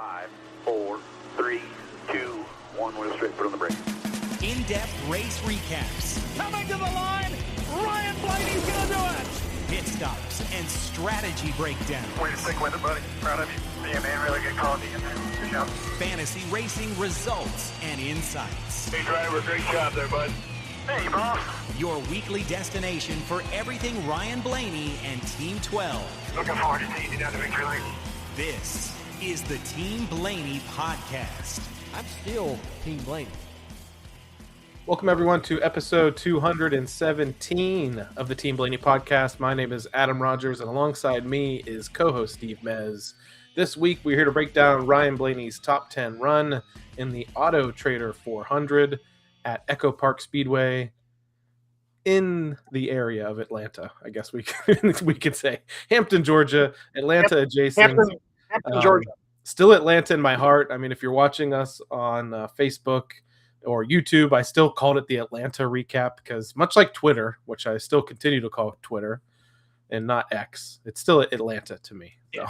5, 4, 3, 2, 1. We're straight foot on the brake. In-depth race recaps. Coming to the line, Ryan Blaney's gonna do it. Pit stops and strategy breakdown. Way to stick with it, buddy. Proud of you. Yeah, man, really good quality in there. Good job. Fantasy racing results and insights. Hey, driver, great job there, bud. Hey, boss. Your weekly destination for everything Ryan Blaney and Team 12. Looking forward to seeing you down the victory lane. This is the Team Blaney podcast. I'm still Team Blaney. Welcome, everyone, to episode 217 of the Team Blaney podcast. My name is Adam Rogers, and alongside me is co-host Steve Mez. This week, we're here to break down Ryan Blaney's top 10 run in the Auto Trader 400 at Echo Park Speedway in the area of Atlanta. I guess we could say Hampton, Georgia, Atlanta adjacent. Hampton, Georgia. Still Atlanta in my heart. I mean, if you're watching us on Facebook or YouTube, I still called it the Atlanta recap because much like Twitter, which I still continue to call Twitter and not X, it's still Atlanta to me. So.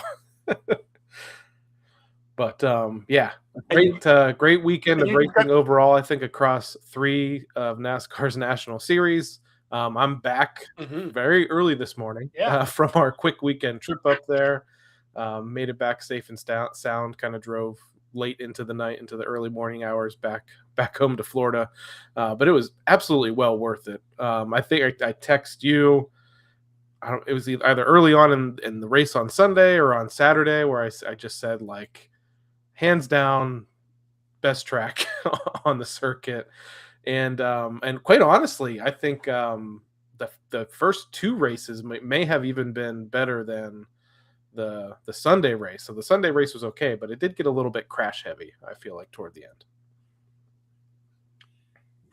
But yeah, great weekend of racing overall. I think across 3 of NASCAR's national series. I'm back very early this morning from our quick weekend trip up there. Made it back safe and sound. Kind of drove late into the night, into the early morning hours back home to Florida. But it was absolutely well worth it. I think I text you. It was either early on in the race on Sunday or on Saturday where I just said, like, hands down, best track on the circuit. And quite honestly, I think the first 2 races may have even been better than the Sunday race. So the Sunday race was okay, but it did get a little bit crash heavy, I feel like, toward the end.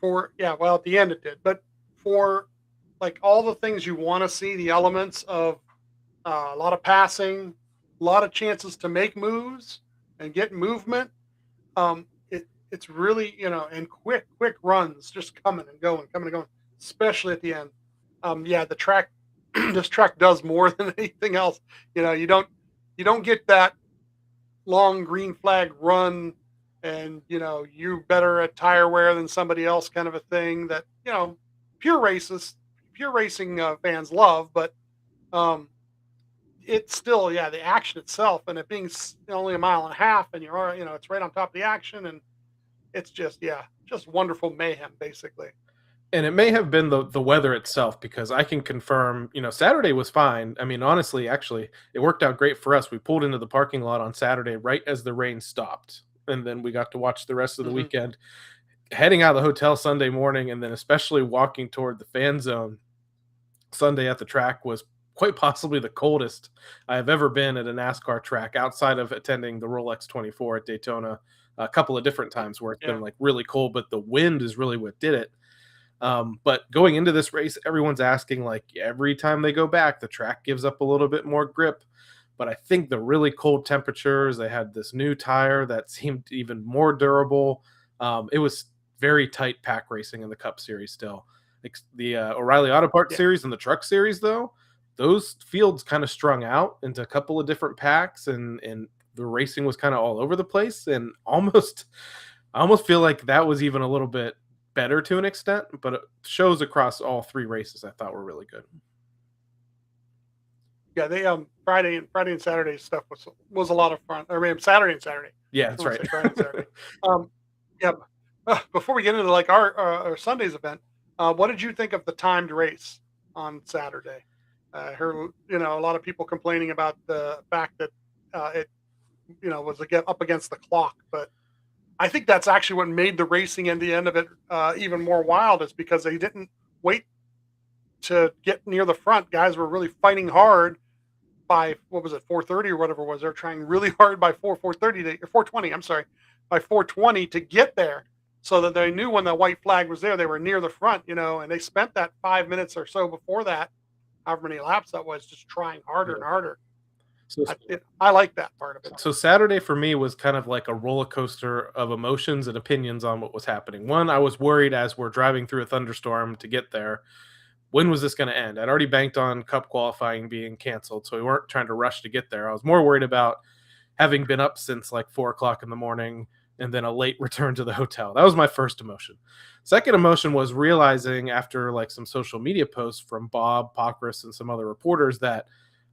At the end it did. But for like all the things you want to see, the elements of a lot of passing, a lot of chances to make moves and get movement, it's really, and quick runs just coming and going, especially at the end. The track, this track does more than anything else. You don't get that long green flag run and, you're better at tire wear than somebody else kind of a thing that, pure racing fans love, but it's still, the action itself and it being only a mile and a half and you're, it's right on top of the action and it's just wonderful mayhem, basically. And it may have been the weather itself, because I can confirm, Saturday was fine. I mean, honestly, actually, it worked out great for us. We pulled into the parking lot on Saturday right as the rain stopped. And then we got to watch the rest of the weekend. Heading out of the hotel Sunday morning, and then especially walking toward the fan zone Sunday at the track was quite possibly the coldest I have ever been at a NASCAR track outside of attending the Rolex 24 at Daytona a couple of different times where it's been like really cold, but the wind is really what did it. But going into this race, everyone's asking, like, every time they go back, the track gives up a little bit more grip. But I think the really cold temperatures, they had this new tire that seemed even more durable. It was very tight pack racing in the Cup Series still. The O'Reilly Auto Parts Series and the Truck Series, though, those fields kind of strung out into a couple of different packs, and the racing was kind of all over the place. And I almost feel like that was even a little bit better to an extent, but shows across all 3 races I thought were really good. Yeah, they Friday and Saturday stuff was a lot of fun. I mean, Saturday and Saturday. Yeah, that's right. Friday and Saturday. Before we get into like our Sunday's event, what did you think of the timed race on Saturday? I heard a lot of people complaining about the fact that it was up against the clock, but I think that's actually what made the racing and the end of it even more wild, is because they didn't wait to get near the front. Guys were really fighting hard by, 4:30 or whatever it was. They're trying really hard by 4:20, I'm sorry, by 4:20 to get there, so that they knew when the white flag was there, they were near the front, and they spent that 5 minutes or so before that, however many laps that was, just trying harder and harder. So I like that part of it. So Saturday for me was kind of like a roller coaster of emotions and opinions on what was happening. One, I was worried as we're driving through a thunderstorm to get there. When was this going to end? I'd already banked on Cup qualifying being canceled, so we weren't trying to rush to get there. I was more worried about having been up since like 4 o'clock in the morning and then a late return to the hotel. That was my first emotion. Second emotion was realizing after like some social media posts from Bob Pockris and some other reporters that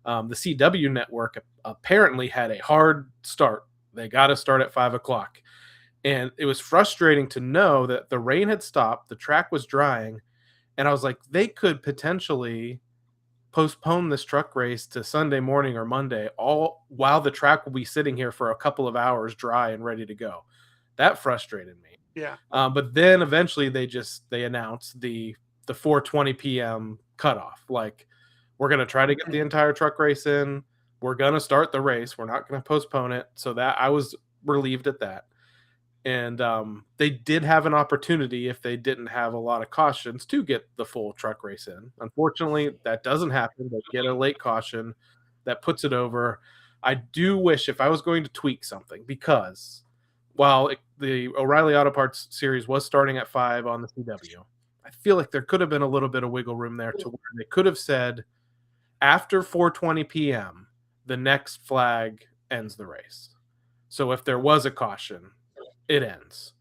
the CW network apparently had a hard start. They got to start at 5 o'clock. And it was frustrating to know that the rain had stopped, the track was drying, and I was like, they could potentially postpone this truck race to Sunday morning or Monday, all while the track will be sitting here for a couple of hours dry and ready to go. That frustrated me. Yeah. But then eventually they announced the 4:20 p.m. cutoff. Like, we're gonna try to get the entire truck race in. We're gonna start the race. We're not gonna postpone it. So that I was relieved at that. And they did have an opportunity if they didn't have a lot of cautions to get the full truck race in. Unfortunately, that doesn't happen. They get a late caution that puts it over. I do wish if I was going to tweak something, because while the O'Reilly Auto Parts series was starting at 5 on the CW, I feel like there could have been a little bit of wiggle room there to where they could have said after 4:20 p.m., the next flag ends the race. So if there was a caution, it ends.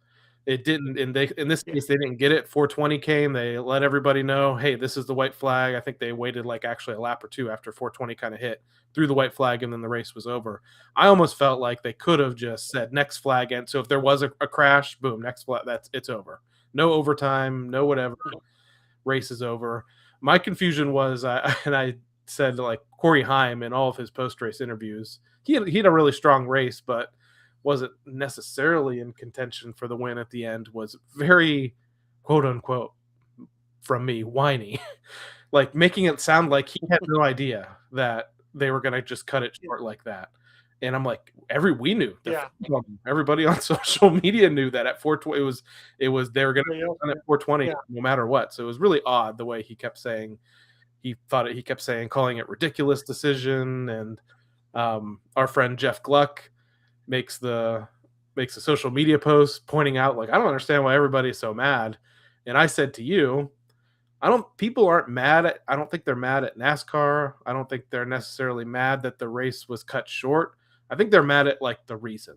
It didn't, in this case, they didn't get it. 4:20 came. They let everybody know, hey, this is the white flag. I think they waited like actually a lap or two after 4:20 kind of hit, threw the white flag, and then the race was over. I almost felt like they could have just said next flag end. So if there was a crash, boom, next flag, it's over. No overtime, no whatever. Race is over. My confusion was, and I said like Corey Haim in all of his post-race interviews, he had a really strong race, but wasn't necessarily in contention for the win at the end, was very, quote unquote, from me, whiny, like making it sound like he had no idea that they were going to just cut it short like that. And I'm like, we knew. Yeah. Everybody on social media knew that at 4:20 it was they were going to run at 4:20 no matter what. So it was really odd the way he kept saying calling it ridiculous decision. And our friend Jeff Gluck makes a social media post pointing out, like, I don't understand why everybody's so mad. And I said to you, I don't think they're mad at NASCAR. I don't think they're necessarily mad that the race was cut short. I think they're mad at like the reason,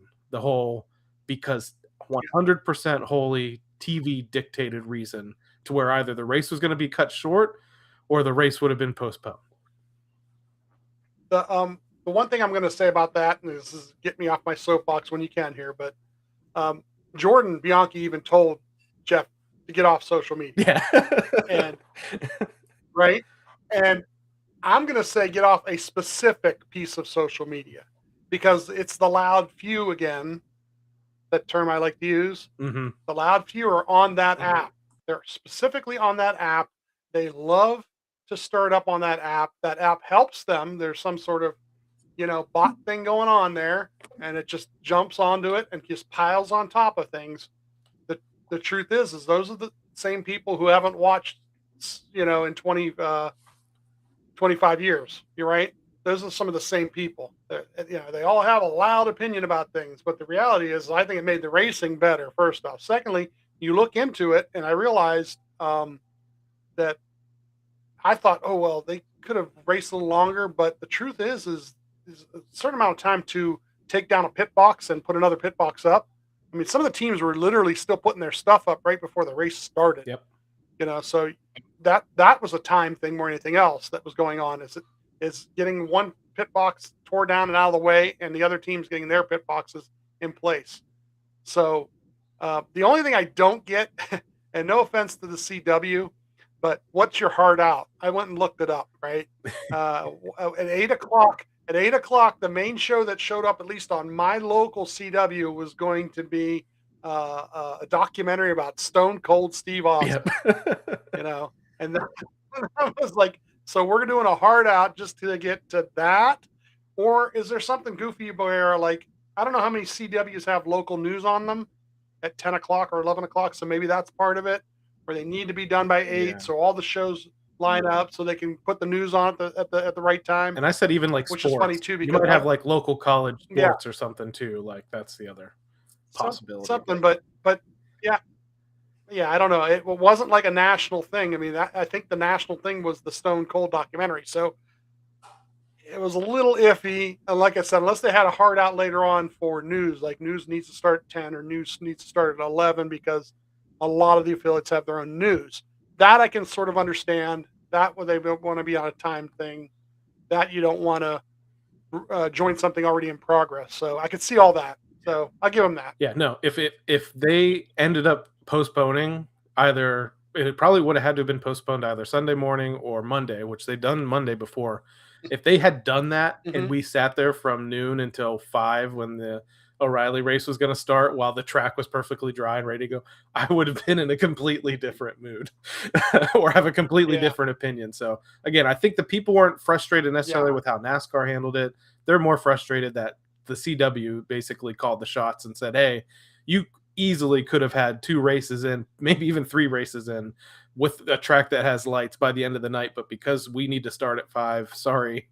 because 100% wholly TV dictated reason to where either the race was going to be cut short or the race would have been postponed. The one thing I'm going to say about that, and this is get me off my soapbox when you can here, but Jordan Bianchi even told Jeff to get off social media. Yeah. And right. And I'm going to say get off a specific piece of social media, because it's the loud few again. That term I like to use. Mm-hmm. The loud few are on that app. They're specifically on that app. They love to stir it up on that app. That app helps them. There's some sort of bot thing going on there, and it just jumps onto it and just piles on top of things. The truth is those are the same people who haven't watched, in 25 years. You're right. Those are some of the same people. They all have a loud opinion about things, but the reality is, I think it made the racing better. First off, secondly, you look into it, and I realized that I thought, oh well, they could have raced a little longer, but the truth is a certain amount of time to take down a pit box and put another pit box up. I mean, some of the teams were literally still putting their stuff up right before the race started. Yep. So that was a time thing more than anything else that was going on. Is getting one pit box tore down and out of the way, and the other teams getting their pit boxes in place. So the only thing I don't get, and no offense to the CW, but what's your heart out? I went and looked it up, right? At 8 o'clock, the main show that showed up, at least on my local CW, was going to be a documentary about Stone Cold Steve Austin. Yep. And then I was like, so we're doing a hard out just to get to that? Or is there something goofy where, like, I don't know how many CWs have local news on them at 10 o'clock or 11 o'clock, so maybe that's part of it, where they need to be done by 8, so all the shows line up so they can put the news on at the right time. And I said even like which sports. Is funny too, because you might have like local college sports or something too. Like that's the other possibility. Something, but yeah, I don't know. It wasn't like a national thing. I mean, I think the national thing was the Stone Cold documentary. So it was a little iffy. And like I said, unless they had a hard out later on for news, like news needs to start at 10 or news needs to start at 11 because a lot of the affiliates have their own news. That I can sort of understand. That when they don't want to be on a time thing, that you don't want to join something already in progress. So I could see all that. So I'll give them that. Yeah, no. If they ended up postponing either, it probably would have had to have been postponed either Sunday morning or Monday, which they've done Monday before. If they had done that and Mhm. we sat there from noon until 5 when the O'Reilly race was going to start while the track was perfectly dry and ready to go, I would have been in a completely different mood or have a completely Yeah. different opinion. So again, I think the people weren't frustrated necessarily Yeah. with how NASCAR handled it. They're more frustrated that the CW basically called the shots and said, "Hey, you easily could have had 2 races in, maybe even 3 races in with a track that has lights by the end of the night, but because we need to start at 5, sorry.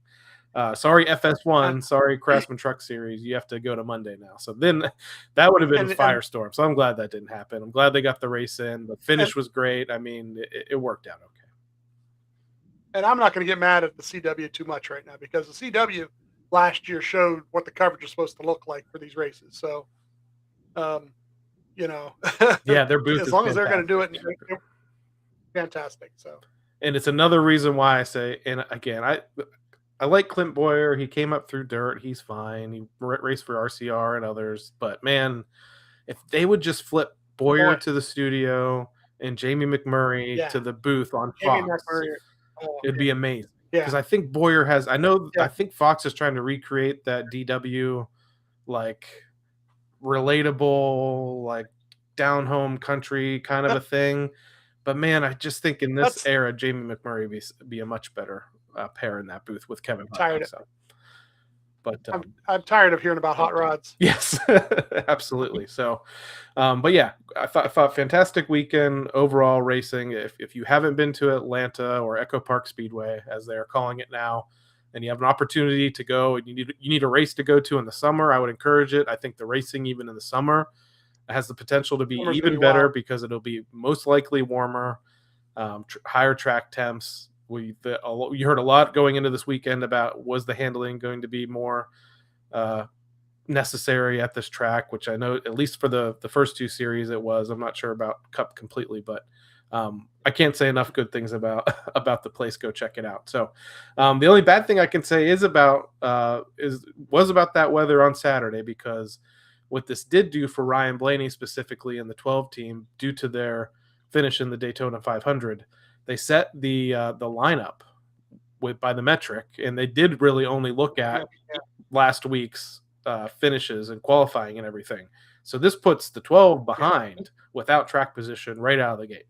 Sorry And FS1, sorry Craftsman Truck Series, you have to go to Monday now." So then that would have been a and firestorm. So I'm glad that didn't happen. I'm glad they got the race in. The and finish was great. I mean, it worked out okay. and I'm not going to get mad at the CW too much right now because the CW last year showed what the coverage is supposed to look like for these races. So, um, you know, Yeah, their booth as is long as they're going to do fantastic. it, fantastic. So, And it's another reason why I say, and again, I like Clint Boyer. He came up through dirt. He's fine. He raced for RCR and others. But man, if they would just flip Boyer boy, to the studio and Jamie McMurray yeah, to the booth on Jamie Fox, McMurray. Oh, it'd be amazing. yeah, Because I think Boyer has. I yeah, think Fox is trying to recreate that DW like relatable, like down home country kind of that, a thing. But man, I just think in this that's era, Jamie McMurray be a much better pair in that booth with Kevin Harvick. tired. So, but I'm tired of hearing about hot rods. yes, absolutely. So, but yeah, I thought fantastic weekend overall racing. If you haven't been to Atlanta or Echo Park Speedway, as they are calling it now, and you have an opportunity to go and you need a race to go to in the summer, I would encourage it. I think the racing even in the summer has the potential to be Summer's gonna even be better wild. because it'll be most likely warmer, higher track temps. You heard a lot going into this weekend about was the handling going to be more uh, necessary at this track, which I know at least for the first 2 series it was. I'm not sure about Cup completely, but I can't say enough good things about about the place. Go check it out. So the only bad thing I can say is about was about that weather on Saturday, because what this did do for Ryan Blaney specifically in the 12 team, due to their finish in the Daytona 500, they set the lineup by the metric, and they did really only look Yeah, at last week's finishes and qualifying and everything. So this puts the 12 yeah, behind without track position right out of the gate.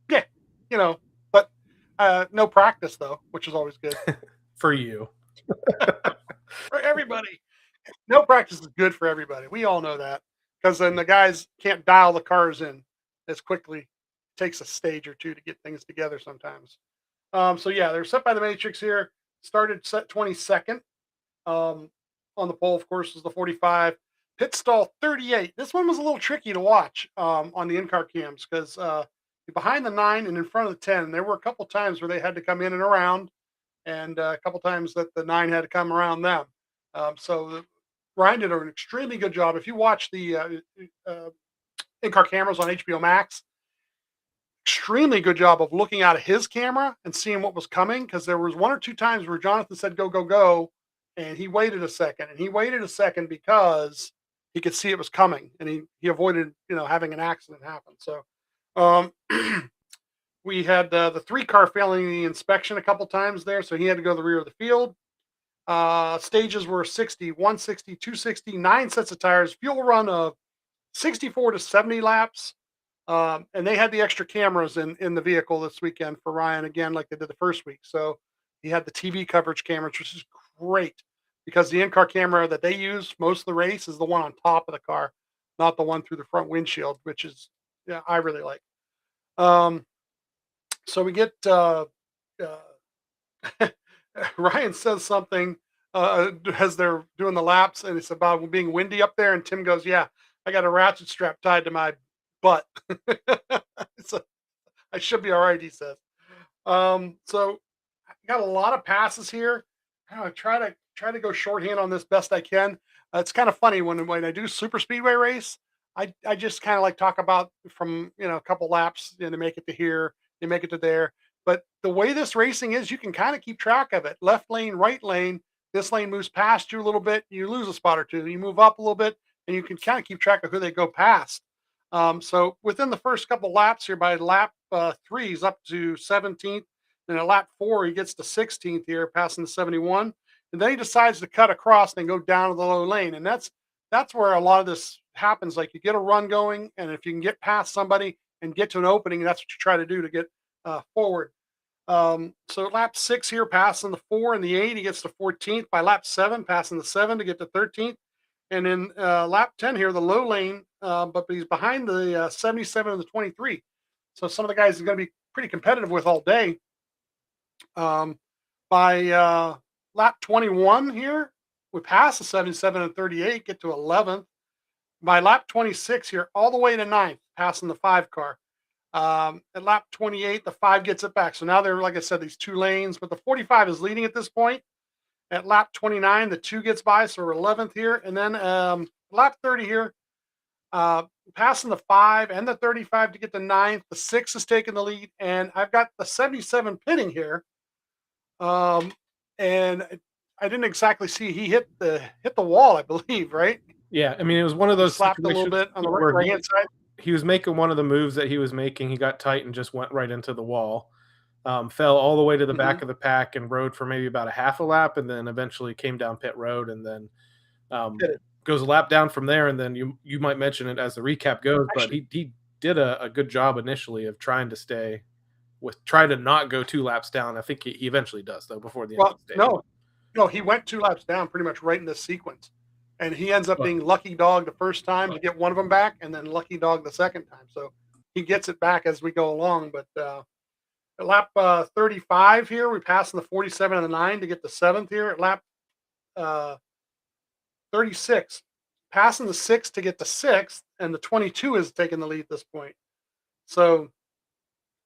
yeah. You know, but no practice though, which is always good For you. for everybody. No practice is good for everybody. We all know that because then the guys can't dial the cars in as quickly. It takes a stage or two to get things together sometimes. So yeah, they're set by the matrix here. Started set 22nd. On the pole, of course, is the 45. Pit stall 38. This one was a little tricky to watch on the in-car cams because behind the 9 and in front of the 10, there were a couple times where they had to come in and around, and a couple times that the 9 had to come around them. So Ryan did an extremely good job. If you watch the in-car cameras on HBO Max, extremely good job of looking out of his camera and seeing what was coming, because there was 1 or 2 times where Jonathan said go go go, and he waited a second, and he waited a second because he could see it was coming, and he avoided having an accident happen. So um, we had the 3 car failing the inspection a couple times there, so he had to go to the rear of the field. Stages were 60, 160, 260, 9 sets of tires, fuel run of 64 to 70 laps. And they had the extra cameras in the vehicle this weekend for Ryan again, like they did the first week. So he had the TV coverage cameras, which is great because the in-car camera that they use most of the race is the one on top of the car, not the one through the front windshield, which is I really like. Um, so we get Ryan says something as they're doing the laps, and it's about being windy up there. And Tim goes, "Yeah, I got a ratchet strap tied to my butt." So I should be all right, he says. So got a lot of passes here. I try to go shorthand on this best I can. It's kind of funny when I do super speedway race. I just kind of like talk about from a couple laps and to make it to here, you make it to there. But the way this racing is, you can kind of keep track of it. Left lane, right lane. This lane moves past you a little bit, you lose a spot or two. You move up a little bit, and you can kind of keep track of who they go past. So within the first couple laps here, by lap 3, he's up to 17th. Then at lap 4, he gets to 16th here, passing the 71. And then he decides to cut across and go down to the low lane. And that's where a lot of this happens. Like, you get a run going, and if you can get past somebody and get to an opening, that's what you try to do to get forward. So lap 6 here, passing the 4 and the 8, he gets to 14th. By lap 7, passing the 7 to get to 13th. And then lap 10 here, the low lane, but he's behind the 77 and the 23. So some of the guys are going to be pretty competitive with all day. By lap 21 here, we pass the 77 and 38, get to 11th. By lap 26 here, all the way to 9th, passing the 5 car. At lap 28, the 5 gets it back. So now they're, like I said, these 2 lanes, but the 45 is leading at this point. At lap 29, the 2 gets by, so we're 11th here. And then lap 30 here, passing the 5 and the 35 to get to 9th. The 6 is taking the lead, and I've got the 77 pitting here. And I didn't exactly see, he hit the wall, I believe, right? Yeah, I mean, it was one of those slapped a little bit on the right hand side. He was making one of the moves that he was making. He got tight and just went right into the wall. Fell all the way to the back of the pack and rode for maybe about a half a lap, and then eventually came down pit road, and then goes a lap down from there. And then you might mention it as the recap goes, but he did a good job initially of trying to try to not go 2 laps down. I think he eventually does, though, before the end of the stage. No, he went 2 laps down pretty much right in this sequence. And he ends up being lucky dog the first time to get one of them back, and then lucky dog the second time. So he gets it back as we go along. But at lap 35 here, we pass in the 47 and the 9 to get the 7th here. At lap 36, passing the 6 to get the 6th, and the 22 is taking the lead at this point. So,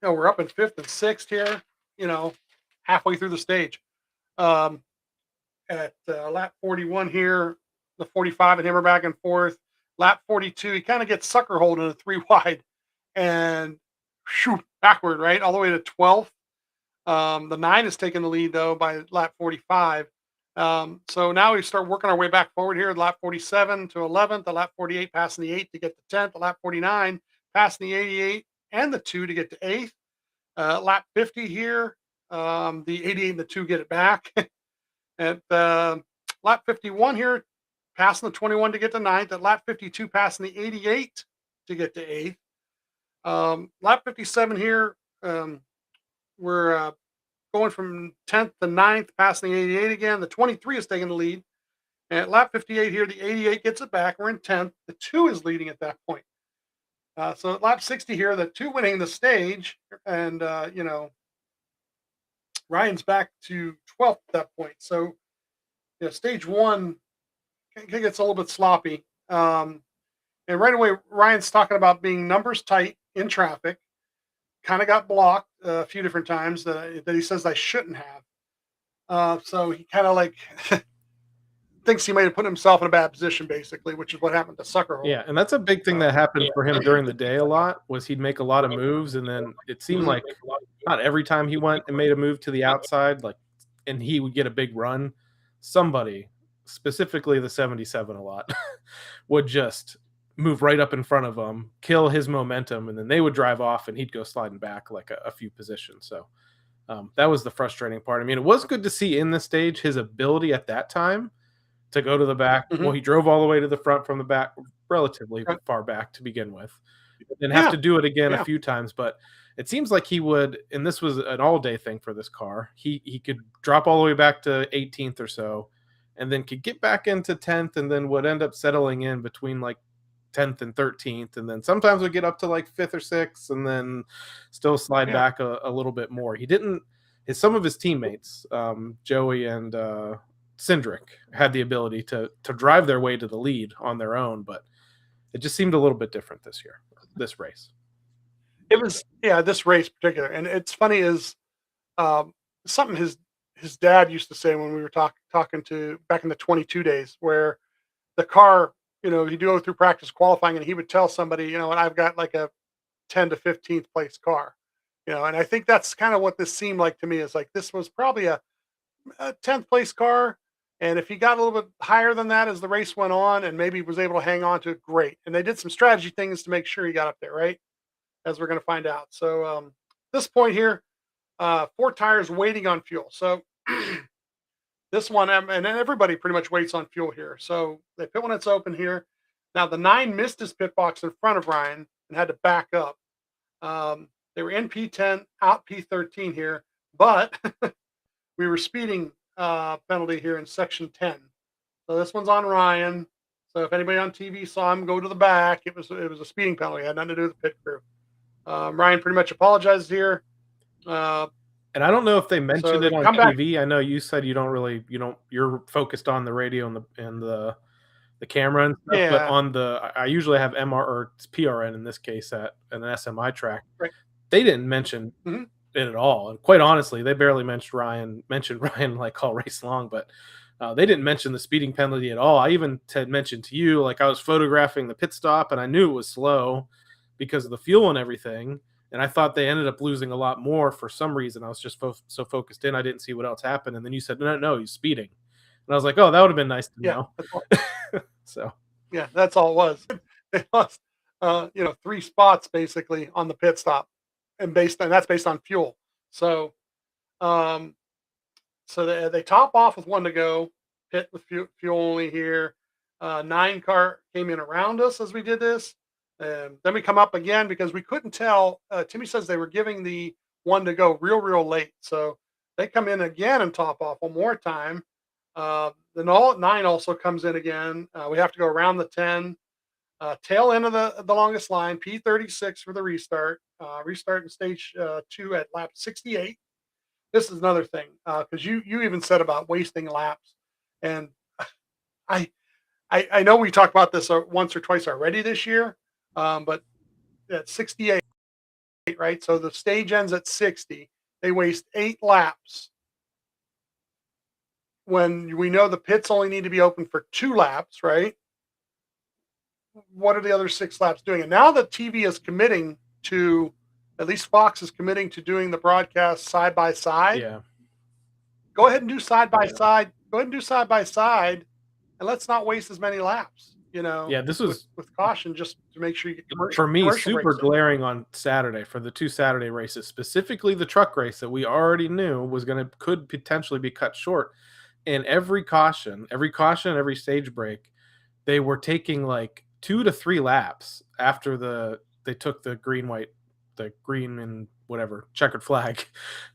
we're up in 5th and 6th here, halfway through the stage. At lap 41 here, the 45 and him are back and forth. Lap 42, he kind of gets sucker holed in a 3 wide and shoot backward, right? All the way to 12th. The 9 is taking the lead, though, by lap 45. So now we start working our way back forward here at lap 47 to 11th, the lap 48 passing the 8 to get to 10th, the lap 49 passing the 88 and the 2 to get to 8th. Lap 50 here, the 88 and the 2 get it back. At lap 51 here, passing the 21 to get to 9th. At lap 52, passing the 88 to get to 8th. Lap 57 here, we're going from 10th to 9th, passing the 88 again. The 23 is taking the lead. And at lap 58 here, the 88 gets it back. We're in 10th. The 2 is leading at that point. So at lap 60 here, the 2 winning the stage. And, Ryan's back to 12th at that point. So, stage 1 gets a little bit sloppy. And right away, Ryan's talking about being numbers tight in traffic. Kind of got blocked a few different times that he says I shouldn't have. So he kind of like thinks he might have put himself in a bad position, basically, which is what happened to Suckerhole. Yeah, and that's a big thing that happened for him during the day a lot, was he'd make a lot of moves, and then it seemed like not every time he went and made a move to the outside, and he would get a big run, somebody, specifically the 77 a lot, would just move right up in front of him, kill his momentum, and then they would drive off, and he'd go sliding back like a few positions. So that was the frustrating part. I mean, it was good to see in the stage his ability at that time to go to the back. Well, he drove all the way to the front from the back, relatively far back to begin with, and have to do it again a few times. But it seems like he would, and this was an all-day thing for this car, he could drop all the way back to 18th or so, and then could get back into 10th, and then would end up settling in between 10th and 13th, and then sometimes would get up to 5th or 6th, and then still slide back a little bit more. He didn't. Some of his teammates, Joey and Cindric, had the ability to drive their way to the lead on their own, but it just seemed a little bit different this race. It was, this race in particular. And it's funny is something his dad used to say when we were talking to back in the 22 days, where the car, he'd go through practice qualifying, and he would tell somebody, and I've got like a 10 to 15th place car, and I think that's kind of what this seemed like to me, is like this was probably a 10th place car. And if he got a little bit higher than that as the race went on and maybe was able to hang on to it, great. And they did some strategy things to make sure he got up there, right? As we're going to find out. So this point here, 4 tires waiting on fuel. So this one, and everybody pretty much waits on fuel here. So they pit when it's open here. Now the 9 missed his pit box in front of Ryan and had to back up. They were in P10, out P13 here, but we were speeding penalty here in section 10. So this one's on Ryan. So if anybody on TV saw him go to the back, it was a speeding penalty. It had nothing to do with the pit crew. Ryan pretty much apologized here. And I don't know if they mentioned it on TV. Back. I know you said you're focused on the radio and the camera and stuff, but I usually have MR or PRN in this case at an SMI track. Right. They didn't mention it at all. And quite honestly, they barely mentioned Ryan like all race long, but they didn't mention the speeding penalty at all. I even had mentioned to you, like I was photographing the pit stop and I knew it was slow because of the fuel and everything. And I thought they ended up losing a lot more for some reason. I was just so focused in, I didn't see what else happened. And then you said, no, he's speeding. And I was like, oh, that would have been nice to know. So yeah, that's all it was. They lost, 3 spots basically on the pit stop, and that's based on fuel. So, they top off with 1 to go, pit with fuel only here. 9 car came in around us as we did this. Then we come up again because we couldn't tell. Timmy says they were giving the 1 to go real late. So they come in again and top off one more time. Then all 9 also comes in again. We have to go around the 10, tail end of the longest line, P36 for the restart. Restart in stage 2 at lap 68. This is another thing, because you even said about wasting laps, and I know we talked about this once or twice already this year, but at 68, right? So the stage ends at 60. They waste 8 laps when we know the pits only need to be open for 2 laps, right? What are the other 6 laps doing? And now that TV is committing to, at least Fox is committing to doing the broadcast side by side. Yeah. Go ahead and do side by side. Go ahead and do side by side, and let's not waste as many laps. Yeah, this was with caution, just to make sure you get for me super glaring on Saturday for the 2 Saturday races, specifically the truck race that we already knew could potentially be cut short. And every caution, every stage break, they were taking like 2 to 3 laps after they took the green and whatever checkered flag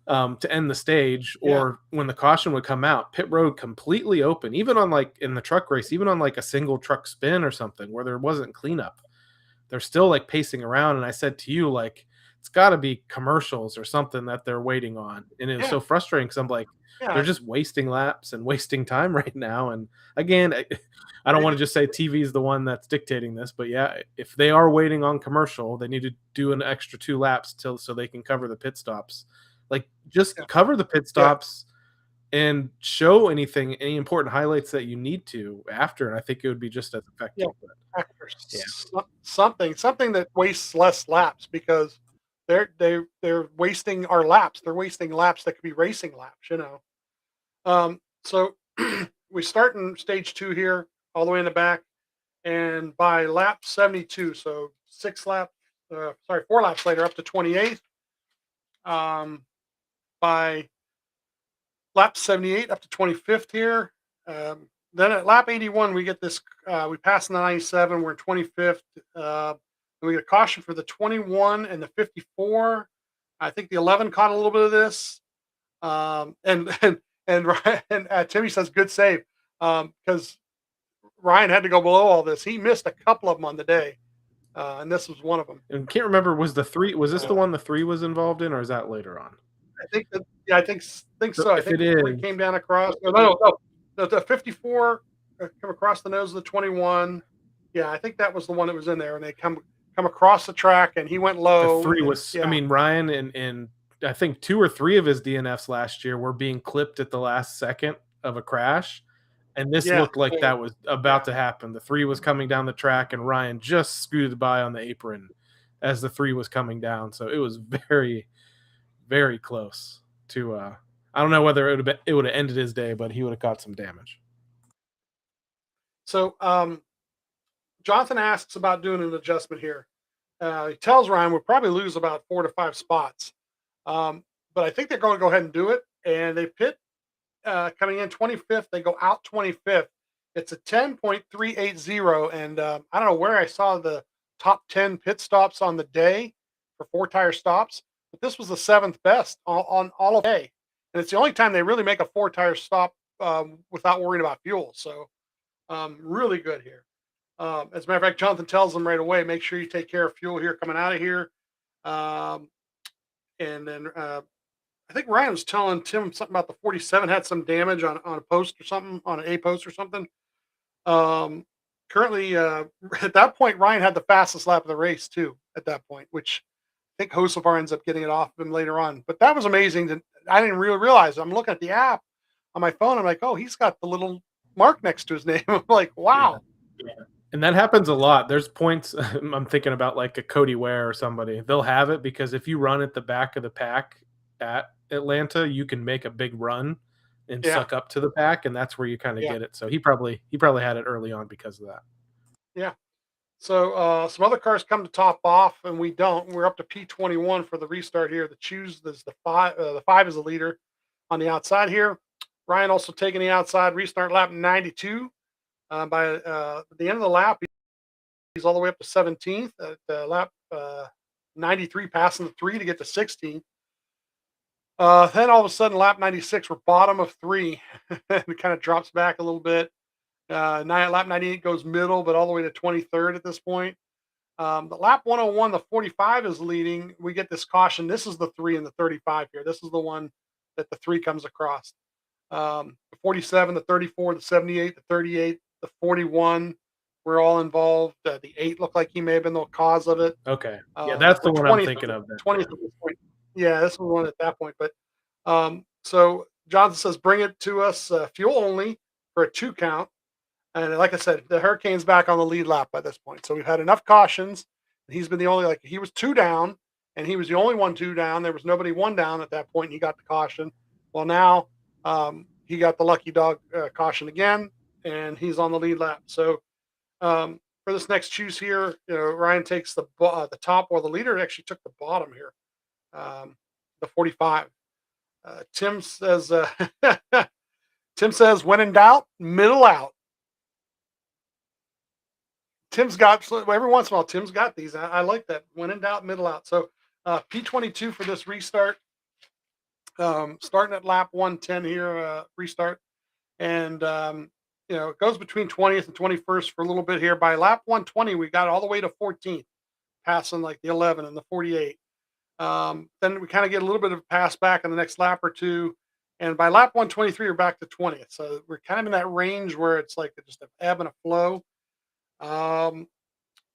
to end the stage, or when the caution would come out, pit road completely open, even on like in the truck race, even on like a single truck spin or something where there wasn't cleanup, they're still like pacing around. And I said to you, like, it's got to be commercials or something that they're waiting on. And it was so frustrating because I'm like, they're just wasting laps and wasting time right now. And again, I don't want to just say TV is the one that's dictating this, but yeah, if they are waiting on commercial, they need to do an extra 2 laps so they can cover the pit stops. Like just cover the pit stops and show any important highlights that you need to after. And I think it would be just as effective. Something that wastes less laps, because they're wasting our laps. They're wasting laps that could be racing laps, So we start in stage 2 here, all the way in the back, and by lap 72, so 4 laps later, up to 28th. By lap 78, up to 25th here. Then at lap 81, we get this. We pass the 97. We're in 25th. We get a caution for the 21 and the 54. I think the 11 caught a little bit of this. And Timmy says good save, because Ryan had to go below all this. He missed a couple of them on the day, and this was one of them. And can't remember, was this the one the 3 was involved in, or is that later on? I think so. I think it came down across. No. The 54 come across the nose of the 21. Yeah, I think that was the one that was in there, and they come across the track, and he went low. The 3 was, I mean, Ryan and I think 2 or 3 of his DNFs last year were being clipped at the last second of a crash, and this Yeah. looked like Yeah. that was about to happen. The 3 was coming down the track, and Ryan just scooted by on the apron as the 3 was coming down, so it was very, very close to, I don't know whether it would have ended his day, but he would have caught some damage. So Jonathan asks about doing an adjustment here. He tells Ryan we'll probably lose about 4 to 5 spots. But I think they're going to go ahead and do it. And they pit coming in 25th. They go out 25th. It's a 10.380. And I don't know where I saw the top 10 pit stops on the day for 4-tire stops, but this was the 7th best on all of the day. And it's the only time they really make a 4-tire stop without worrying about fuel. So really good here. As a matter of fact, Jonathan tells them right away, make sure you take care of fuel here coming out of here. Um, and then I think Ryan was telling Tim something about the 47 had some damage on a post or something, on an A post or something. Currently, at that point, Ryan had the fastest lap of the race too. At that point, which I think Hocevar ends up getting it off of him later on. But that was amazing. I didn't really realize. I'm looking at the app on my phone. I'm like, oh, he's got the little mark next to his name. I'm like, wow. Yeah. And that happens a lot. There's points I'm thinking about, like a Cody Ware or somebody. They'll have it because if you run at the back of the pack at Atlanta, you can make a big run and suck up to the pack, and that's where you kind of get it. So he probably had it early on because of that. Yeah. So some other cars come to top off, and we don't. We're up to P21 for the restart here. The choose is the 5. The 5 is the leader on the outside here. Ryan also taking the outside restart lap 92. By the end of the lap, he's all the way up to 17th. At lap 93, passing the 3 to get to 16th. Then all of a sudden, lap 96, we're bottom of 3. It kind of drops back a little bit. Lap 98 goes middle, but all the way to 23rd at this point. The lap 101, the 45 is leading. We get this caution. This is the 3 and the 35 here. This is the one that the 3 comes across. The 47, the 34, the 78, the 38, the 41 were all involved. The 8 looked like he may have been the cause of it. Okay. Yeah, that's the one I'm thinking of. 20th at this point. Yeah, this was one at that point. But so Johnson says, bring it to us fuel only for a 2 count. And like I said, the Hurricane's back on the lead lap by this point. So we've had enough cautions. He's been the only, he was 2 down, and he was the only one 2 down. There was nobody 1 down at that point, and he got the caution. Well, now he got the lucky dog caution again, and he's on the lead lap. So for this next choose here, Ryan takes the top, or the leader actually took the bottom here, the 45. Tim says, when in doubt, middle out. Tim's got, every once in a while, Tim's got these. I like that. When in doubt, middle out. So P22 for this restart. Starting at lap 110 here, restart. And, it goes between 20th and 21st for a little bit here. By lap 120, we got all the way to 14th, passing like the 11 and the 48. Then we kind of get a little bit of a pass back in the next lap or two. And by lap 123, we're back to 20th. So we're kind of in that range where it's like just an ebb and a flow. And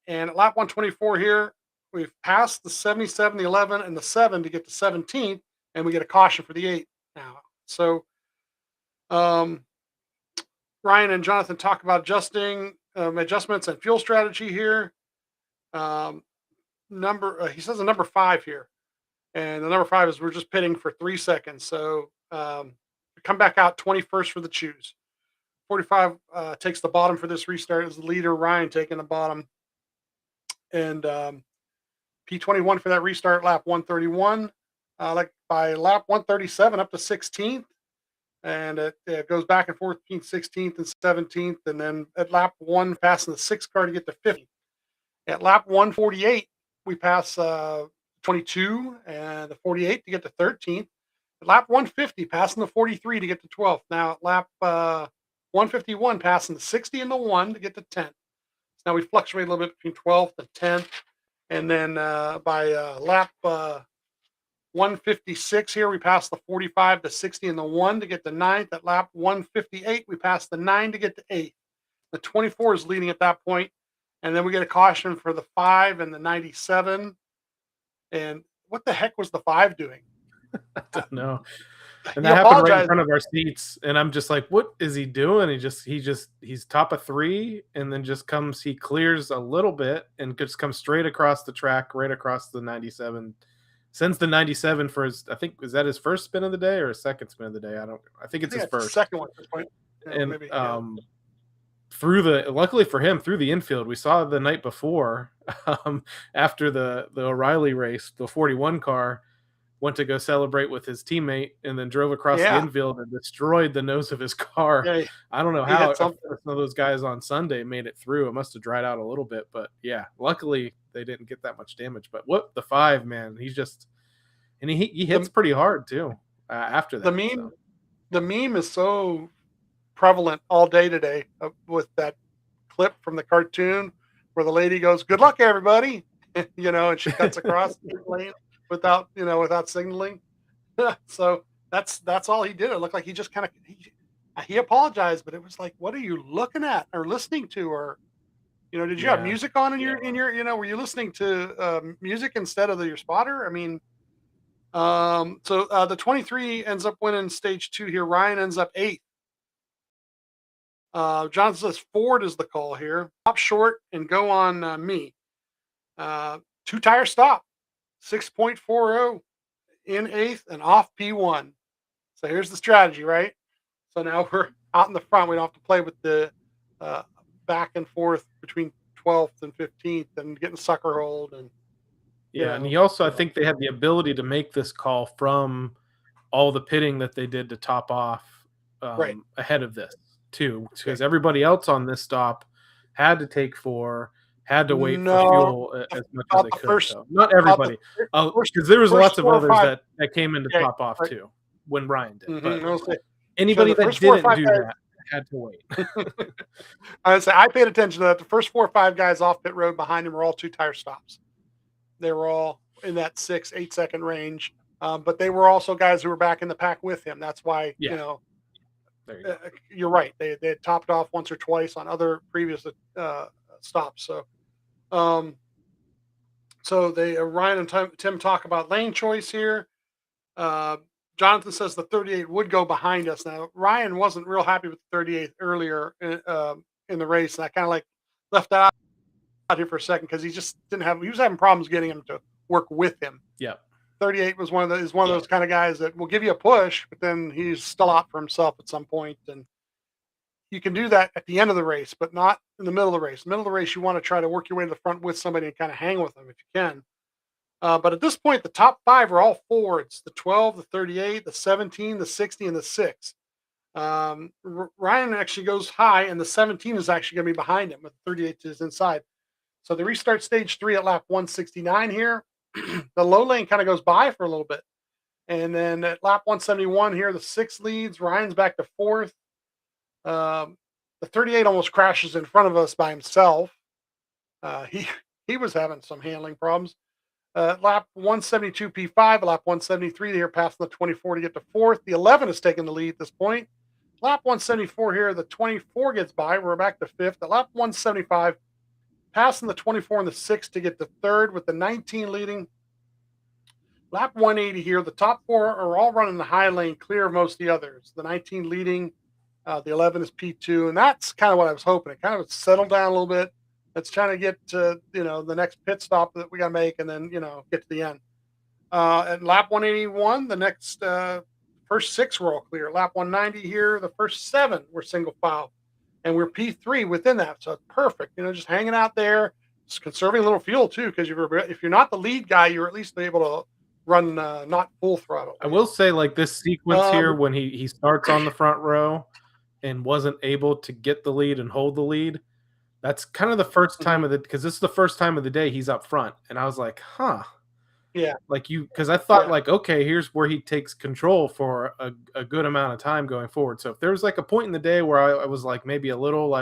at lap 124 here, we've passed the 77, the 11, and the 7 to get to 17th, and we get a caution for the 8 now. So Ryan and Jonathan talk about adjustments and fuel strategy here. He says the number 5 here, and the number 5 is we're just pitting for 3 seconds. So come back out 21st for the choose. 45 takes the bottom for this restart as the leader. Ryan taking the bottom, and P21 for that restart lap 131. By lap 137 up to 16th, and it goes back and forth between 16th and 17th, and then at lap 1 passing the 6th car to get to 50. At lap 148 we pass 22 and the 48 to get to 13th. At lap 150 passing the 43 to get to 12th. Now at lap 151 passing the 60 and the 1 to get to 10th. Now we fluctuate a little bit between 12th and 10th, and then by lap 156 here, we pass the 45, the 60, and the 1 to get to 9th. At lap 158, we pass the 9 to get to 8th. The 24 is leading at that point, and then we get a caution for the 5 and the 97. And what the heck was the 5 doing? I don't know. And He that happened right in apologized. front of our seats, and I'm just like, "What is he doing?" He's top of 3, and then he clears a little bit and just comes straight across the track, right across the 97. Sends the 97 for his, I think, is that his first spin of the day or his second spin of the day? I think I it's think his that's the first. second one at this point. And Maybe. Yeah. luckily for him, through the infield, we saw the night before, after the O'Reilly race, the 41 car went to go celebrate with his teammate and then drove across the Yeah. infield and destroyed the nose of his car. Yeah. I don't know He how had something. some of those guys on Sunday made it through. It must have dried out a little bit, but yeah, luckily they didn't get that much damage. But what the 5, man, he hits pretty hard too after that. The meme is so prevalent all day today with that clip from the cartoon where the lady goes, "Good luck, everybody," and she cuts across the lane without signaling. So that's all he did. It looked like he just kind of he apologized, but it was like, what are you looking at or listening to, or did you have Yeah. music on in your were you listening to music instead of your spotter? I mean, so the 23 ends up winning stage 2 here. Ryan ends up 8th. John says Ford is the call here. Stop short and go on me. 2-tire stop, 6.40 in 8th and off P1. So here's the strategy, right? So now we're out in the front. We don't have to play with the back and forth between 12th and 15th and getting sucker hold. And and he also, I think they had the ability to make this call from all the pitting that they did to top off Right. ahead of this too, because everybody else on this stop had to take 4, had to wait for fuel as much as they could. So not everybody, because there was lots of others that came into top off too when Ryan did. But anybody that didn't do that had to wait. I paid attention to that. The first 4 or 5 guys off pit road behind him were all 2-tire stops. They were all in that 6-8 second range, but they were also guys who were back in the pack with him. That's why you're right. They had topped off once or twice on other previous stops. So, Ryan and Tim talk about lane choice here. Jonathan says the 38 would go behind us. Now, Ryan wasn't real happy with the 38 earlier in the race, and I kind of left that out here for a second because he just he was having problems getting him to work with him. Yeah. 38 was one of those kind of guys that will give you a push, but then he's still out for himself at some point. And you can do that at the end of the race, but not in the middle of the race. Middle of the race, you want to try to work your way to the front with somebody and kind of hang with them if you can. But at this point, the top 5 are all Fords: the 12, the 38, the 17, the 60, and the 6. Ryan actually goes high, and the 17 is actually going to be behind him, with 38 to his inside. So they restart stage 3 at lap 169 here. The low lane kind of goes by for a little bit. And then at lap 171 here, the 6 leads. Ryan's back to 4th. The 38 almost crashes in front of us by himself. He was having some handling problems. Lap 172 P5, lap 173 here, passing the 24 to get to 4th. The 11 is taking the lead at this point. Lap 174 here, the 24 gets by. We're back to 5th. At lap 175, passing the 24 and the 6 to get to 3rd, with the 19 leading. Lap 180 here, the top 4 are all running the high lane, clear of most of the others. The 19 leading, the 11 is P2, and that's kind of what I was hoping. It kind of settled down a little bit. Let's try to get to the next pit stop that we got to make, and then get to the end. At lap 181, the next first 6 were all clear. Lap 190 here, the first 7 were single file, and we're P3 within that, so it's perfect. Just hanging out there, just conserving a little fuel too, because if you're not the lead guy, you're at least able to run not full throttle. I will say, like, this sequence here, when he starts on the front row and wasn't able to get the lead and hold the lead, that's kind of the first time because this is the first time of the day he's up front, and I was like, huh. Yeah. Because I thought, okay, here's where he takes control for a good amount of time going forward. So if there was like a point in the day where I was like maybe a little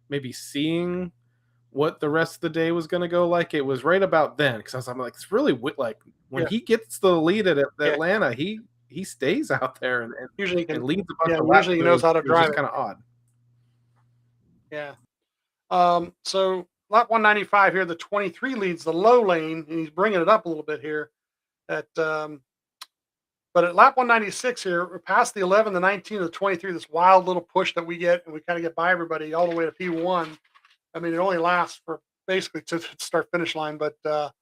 maybe seeing what the rest of the day was going to go like, it was right about then, because I'm like, it's really when he gets the lead at Atlanta, he stays out there and usually and leads a bunch of laps. Usually he knows how to drive. It's kind of odd. Yeah. So lap 195 here, the 23 leads the low lane, and he's bringing it up a little bit here at But at lap 196 here, we're past the 11, the 19, the 23, this wild little push that we get, and we kind of get by everybody all the way to P1. I mean, it only lasts for basically to start finish line, but the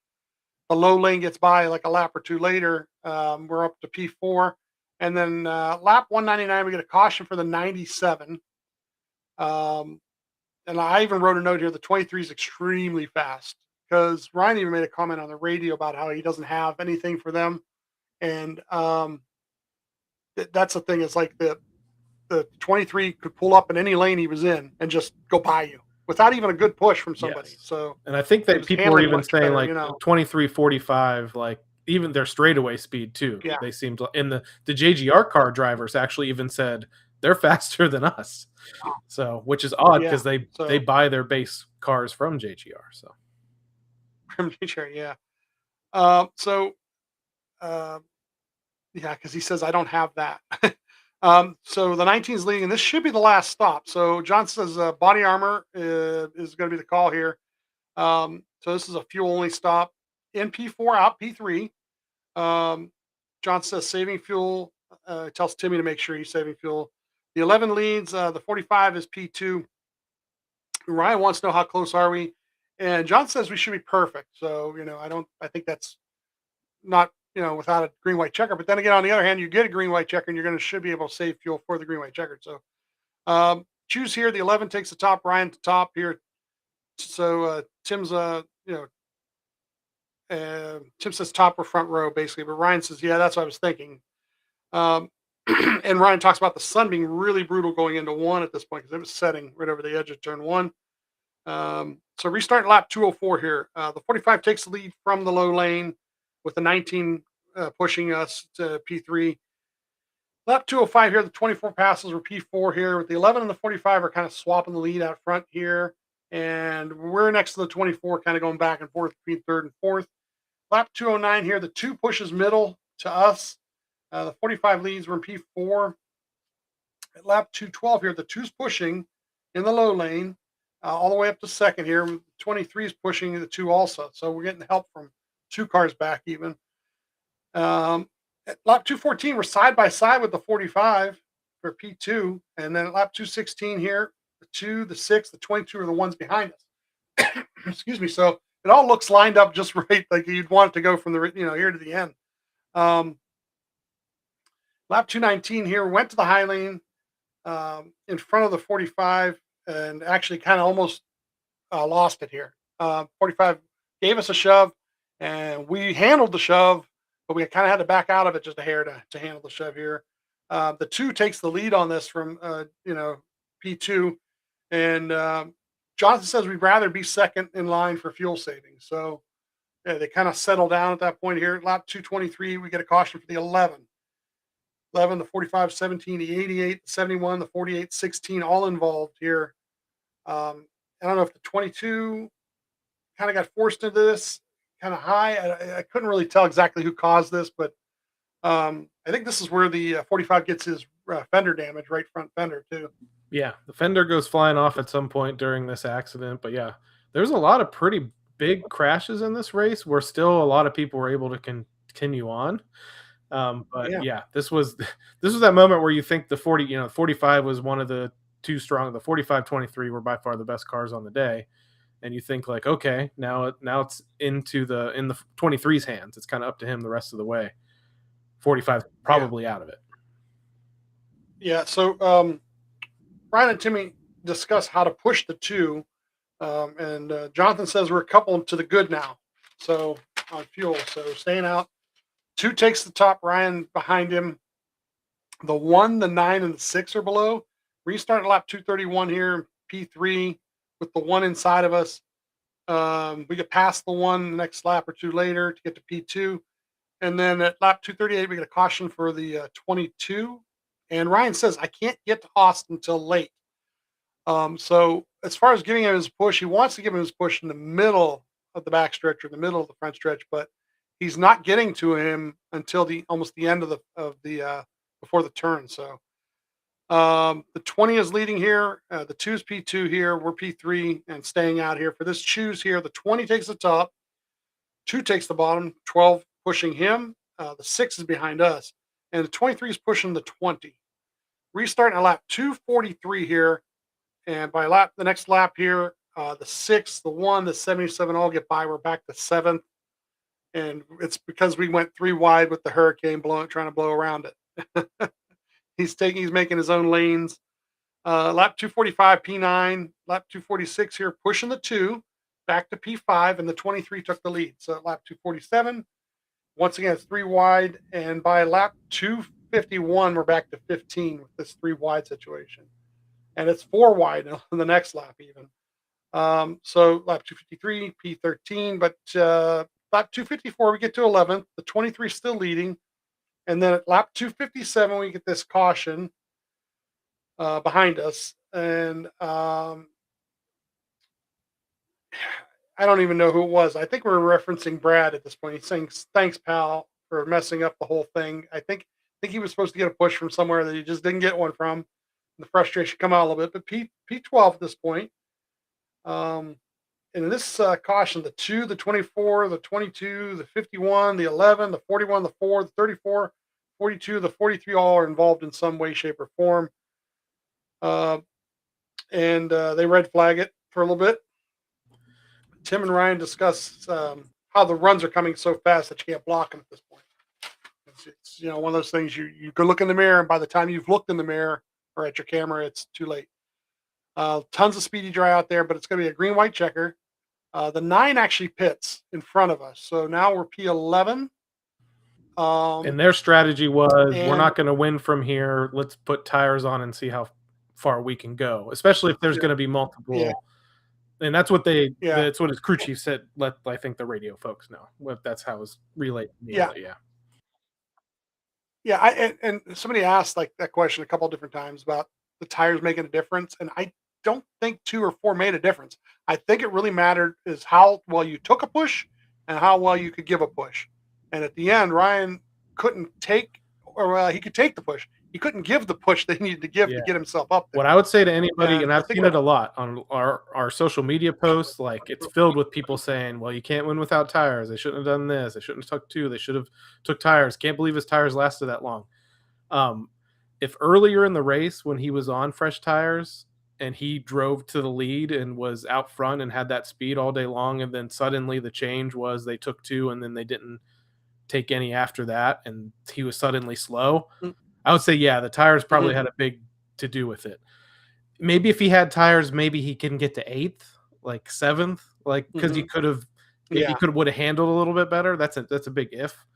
low lane gets by like a lap or two later. We're up to P4. And then lap 199, we get a caution for the 97. And I even wrote a note here, the 23 is extremely fast because Ryan even made a comment on the radio about how he doesn't have anything for them. And that's the thing. It's like the 23 could pull up in any lane he was in and just go by you without even a good push from somebody. Yes. So, and I think that people were even saying better, like 23:45, like even their straightaway speed too. Yeah. They seemed like, and the JGR car drivers actually even said they're faster than us. So, which is odd because they buy their base cars from JGR. So from JGR, yeah. Yeah, because he says I don't have that. So the 19 is leading, and this should be the last stop. So John says body armor is going to be the call here. So this is a fuel only stop in P4 out P3. John says saving fuel. Tells Timmy to make sure he's saving fuel. The 11 leads. The 45 is P2. Ryan wants to know how close are we, and John says we should be perfect. So I think that's not without a green white checker. But then again, on the other hand, you get a green white checker, and you're should be able to save fuel for the green white checker. So choose here. The 11 takes the top. Ryan to top here. So Tim's Tim says top or front row basically, but Ryan says yeah, that's what I was thinking. And Ryan talks about the sun being really brutal going into one at this point because it was setting right over the edge of turn one. So restart lap 204 here. The 45 takes the lead from the low lane with the 19 pushing us to P3. Lap 205 here, the 24 passes were P4 here. With the 11 and the 45 are kind of swapping the lead out front here. And we're next to the 24, kind of going back and forth between third and fourth. Lap 209 here, the 2 pushes middle to us. The 45 leads were in P4. At lap 212 here, the 2's pushing in the low lane all the way up to second here. 23 is pushing the 2 also. So we're getting help from 2 cars back even. At lap 214, we're side by side with the 45 for P2. And then at lap 216 here, the 2, the 6, the 22 are the ones behind us. Excuse me. So it all looks lined up just right, like you'd want it to go from the here to the end. Lap 219 here, went to the high lane in front of the 45 and actually kind of almost lost it here. 45 gave us a shove and we handled the shove, but we kind of had to back out of it just a hair to handle the shove here. The 2 takes the lead on this from, P2. And Jonathan says we'd rather be second in line for fuel savings. So they kind of settle down at that point here. Lap 223, we get a caution for the 11. 11, the 45, 17, the 88, 71, the 48, 16, all involved here. I don't know if the 22 kind of got forced into this kind of high. I couldn't really tell exactly who caused this, but I think this is where the 45 gets his fender damage, right front fender too. Yeah, the fender goes flying off at some point during this accident. But yeah, there's a lot of pretty big crashes in this race where still a lot of people were able to continue on. But yeah, this was that moment where you think the 45 was one of the 2 strong. The 45-23 were by far the best cars on the day, and you think like, okay, now it's in the 23's hands. It's kind of up to him the rest of the way. 45 probably out of it. Yeah. So Ryan and Timmy discuss how to push the 2, and Jonathan says we're a couple to the good now. So on fuel, so staying out. 2 takes the top, Ryan behind him. The 1, the 9, and the 6 are below. Restart lap 231 here, P3 with the 1 inside of us. We get past the 1 the next lap or 2 later to get to P2. And then at lap 238, we get a caution for the 22. And Ryan says, I can't get to Austin until late. So as far as giving him his push, he wants to give him his push in the middle of the backstretch or the middle of the front stretch, but he's not getting to him until almost the end of the before the turn. So the 20 is leading here. The 2 is P2 here. We're P3 and staying out here for this choose here. The 20 takes the top, 2 takes the bottom, 12 pushing him. The 6 is behind us. and the 23 is pushing the 20. Restarting at lap 243 here, and by the next lap here, the 6, the 1, the 77 all get by. We're back to 7th, and it's because we went 3 wide with the Hurricane trying to blow around it. He's making his own lanes. Lap 245, P9. Lap 246 here, pushing the 2 back to P5, and the 23 took the lead. So at lap 247, once again, it's 3 wide, and by lap 251, we're back to 15 with this 3 wide situation, and it's 4 wide in the next lap even. So lap 253, P13, but lap 254, we get to 11th. The 23 still leading, and then at lap 257, we get this caution behind us, and I don't even know who it was. I think we're referencing Brad at this point. He's saying, "Thanks, pal, for messing up the whole thing." I think he was supposed to get a push from somewhere that he just didn't get one from. The frustration come out a little bit, but P12 at this point. And in this caution, the 2, the 24, the 22, the 51, the 11, the 41, the 4, the 34, 42, the 43 all are involved in some way, shape, or form. And they red flag it for a little bit. Tim and Ryan discuss how the runs are coming so fast that you can't block them at this point. It's one of those things you can look in the mirror, and by the time you've looked in the mirror or at your camera, it's too late. Tons of speedy dry out there, but it's going to be a green-white checker. The 9 actually pits in front of us, so now we're P11. And their strategy was, we're not going to win from here. Let's put tires on and see how far we can go, especially if there's going to be multiple. Yeah. And that's what that's what his crew chief said. Let, I think, the radio folks know. That's how it was relayed to me. Yeah. And somebody asked that question a couple of different times about the tires making a difference, and I don't think 2 or 4 made a difference. I think it really mattered is how well you took a push and how well you could give a push. And at the end, Ryan couldn't take, or he could take the push. He couldn't give the push they needed to give to get himself up there. What I would say to anybody, and I've seen it a lot on our social media posts, it's filled with people saying, well, you can't win without tires. They shouldn't have done this. They shouldn't have took 2. They should have took tires. Can't believe his tires lasted that long. If earlier in the race when he was on fresh tires and he drove to the lead and was out front and had that speed all day long, and then suddenly the change was they took 2 and then they didn't take any after that, and he was suddenly slow, I would say, the tires probably had a big to do with it. Maybe if he had tires, maybe he can get to 8th, 7th, because he could have, would have handled a little bit better. That's a big if.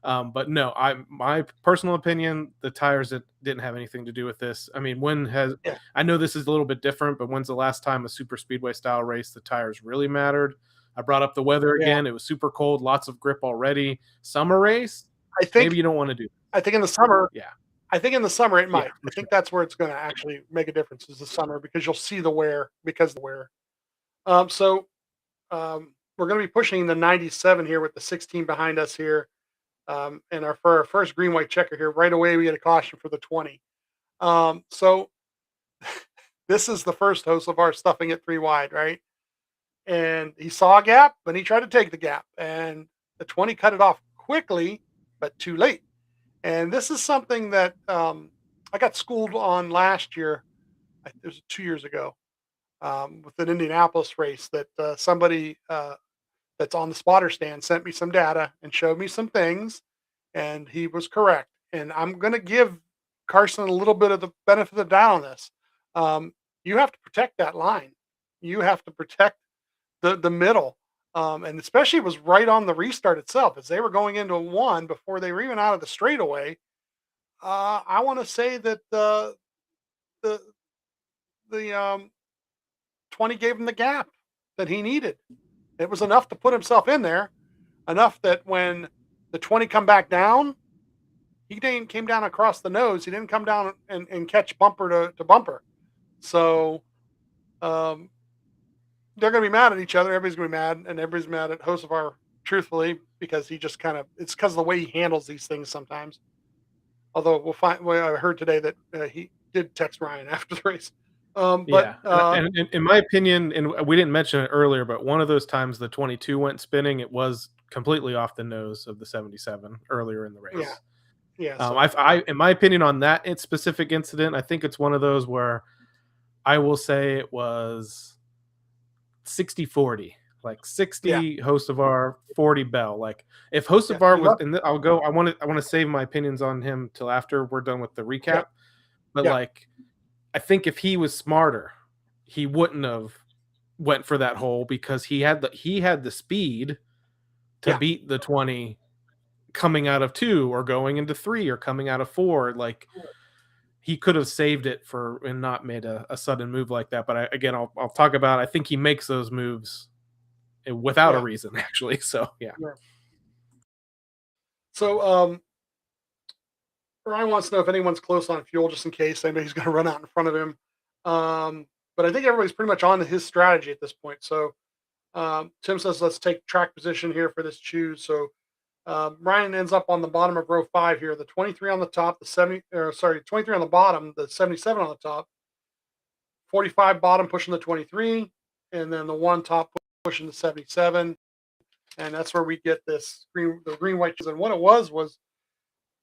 But no, my personal opinion, the tires didn't have anything to do with this. I mean, I know this is a little bit different, but when's the last time a super speedway style race the tires really mattered? I brought up the weather again. It was super cold, lots of grip already. Summer race, I think maybe you don't want to do that. I think in the summer, I think in the summer it might. I think that's where it's going to actually make a difference is the summer, because you'll see the wear because of the wear. So we're going to be pushing the 97 here with the 16 behind us here. And for our first green-white checker here, right away we get a caution for the 20. So this is the first host of our stuffing it 3 wide, right? And he saw a gap, but he tried to take the gap, and the 20 cut it off quickly, but too late. And this is something that I got schooled on last year. It was 2 years ago with an Indianapolis race that somebody that's on the spotter stand sent me some data and showed me some things, and he was correct. And I'm going to give Carson a little bit of the benefit of the doubt on this. You have to protect that line. You have to protect the middle. And especially it was right on the restart itself as they were going into a 1 before they were even out of the straightaway. I want to say that the 20 gave him the gap that he needed. It was enough to put himself in there, enough that when the 20 come back down, he came down across the nose. He didn't come down and catch bumper to bumper. So they're going to be mad at each other. Everybody's going to be mad, and everybody's mad at Hocevar, truthfully, because he just it's because of the way he handles these things sometimes. Although I heard today that he did text Ryan after the race. And in my opinion, and we didn't mention it earlier, but one of those times the 22 went spinning, it was completely off the nose of the 77 earlier in the race. Yeah. So, In my opinion, on that specific incident, I think it's one of those where I will say it was 60-40, like yeah. 60 Hocevar, 40 Bell. Like if Yeah. Hocevar He was, left. and I'll go. I want to save my opinions on him till after we're done with the Yeah. recap. But Yeah. like, I think if he was smarter, he wouldn't have went for that hole because he had the speed to Yeah. beat the 20 coming out of 2 or going into 3 or coming out of 4. Like he could have saved it for and not made a sudden move like that. But I'll talk about. I think he makes those moves without a Yeah. reason, actually. So yeah. Yeah. So, Ryan wants to know if anyone's close on fuel, just in case anybody's going to run out in front of him. But I think everybody's pretty much on his strategy at this point. So, Tim says, let's take track position here for this choose. So, Ryan ends up on the bottom of row 5 here. The 23 on the top, 23 on the bottom, the 77 on the top, 45 bottom pushing the 23, and then the 1 top pushing the 77. And that's where we get the green white choose. And what it was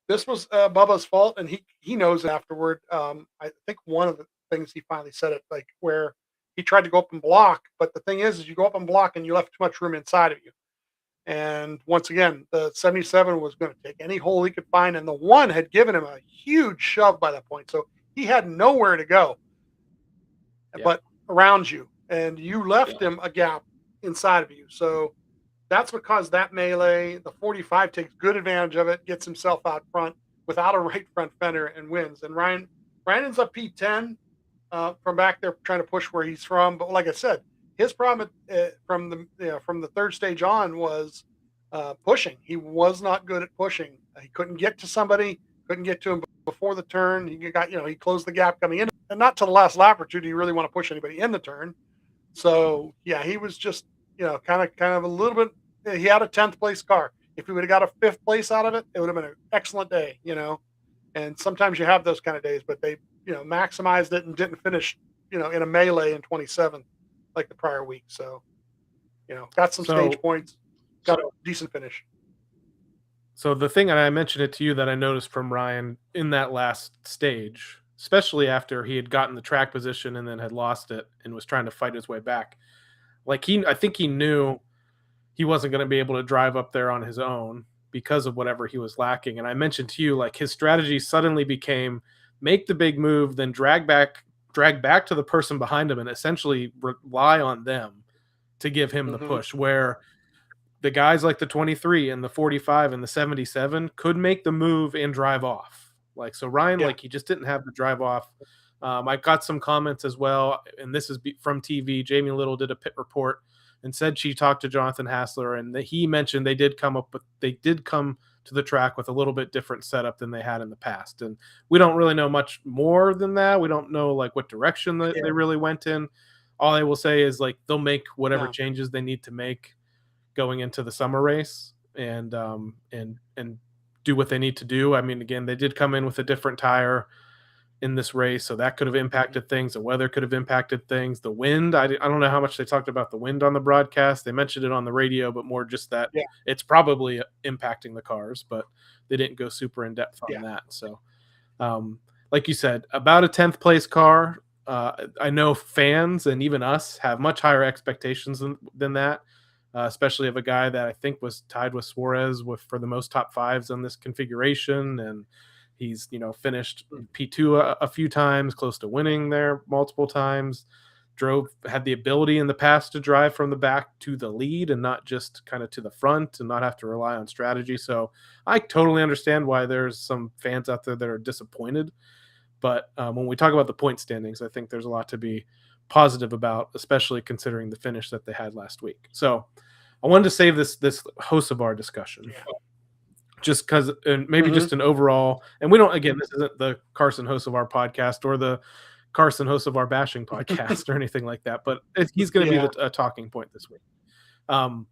this was Bubba's fault, and he knows it afterward. I think one of the things he finally said it, like where he tried to go up and block, but the thing is you go up and block and you left too much room inside of you. And once again, the 77 was going to take any hole he could find, and the 1 had given him a huge shove by that point, so he had nowhere to go but around you, and you left him a gap inside of you. So that's what caused that melee. The 45 takes good advantage of it, gets himself out front without a right front fender, and wins. And Ryan ends up P10 from back there trying to push where he's from. But like I said, his problem from the third stage on was pushing. He was not good at pushing. He couldn't get to somebody, couldn't get to him before the turn. He closed the gap coming in, and not to the last lap or two do you really want to push anybody in the turn. So yeah, he was just kind of a little bit. He had a 10th place car. If he would have got a 5th place out of it, it would have been an excellent day. And sometimes you have those kind of days, but they maximized it and didn't finish in a melee in 27th like the prior week. So got some stage points, got a decent finish. So the thing, and I mentioned it to you, that I noticed from Ryan in that last stage, especially after he had gotten the track position and then had lost it and was trying to fight his way back. Like I think he knew he wasn't going to be able to drive up there on his own because of whatever he was lacking. And I mentioned to you, like his strategy suddenly became make the big move, then drag back to the person behind him and essentially rely on them to give him the push, where the guys like the 23 and the 45 and the 77 could make the move and drive off. Like, so Ryan, like he just didn't have the drive off. I got some comments as well, and this is from TV. Jamie Little did a pit report and said she talked to Jonathan Hassler, and that he mentioned they did come to the track with a little bit different setup than they had in the past. And we don't really know much more than that. We don't know like what direction they really went in. All I will say is like they'll make whatever changes they need to make going into the summer race and do what they need to do. I mean, again, they did come in with a different tire in this race, so that could have impacted things. The weather could have impacted things. The wind, I don't know how much they talked about the wind on the broadcast. They mentioned it on the radio, but more just that it's probably impacting the cars, but they didn't go super in depth on that. So like you said, about a 10th place car. I know fans and even us have much higher expectations than that. Especially of a guy that I think was tied with Suarez for the most top 5s on this configuration. And he's, finished P2 a few times, close to winning there multiple times, had the ability in the past to drive from the back to the lead and not just kind of to the front and not have to rely on strategy. So I totally understand why there's some fans out there that are disappointed. But when we talk about the point standings, I think there's a lot to be positive about, especially considering the finish that they had last week. So I wanted to save this Hocevar discussion just because, and maybe just an overall, and we don't, again, this isn't the Carson Hocevar podcast or the Carson Hocevar bashing podcast or anything like that, but he's going to be a talking point this week. I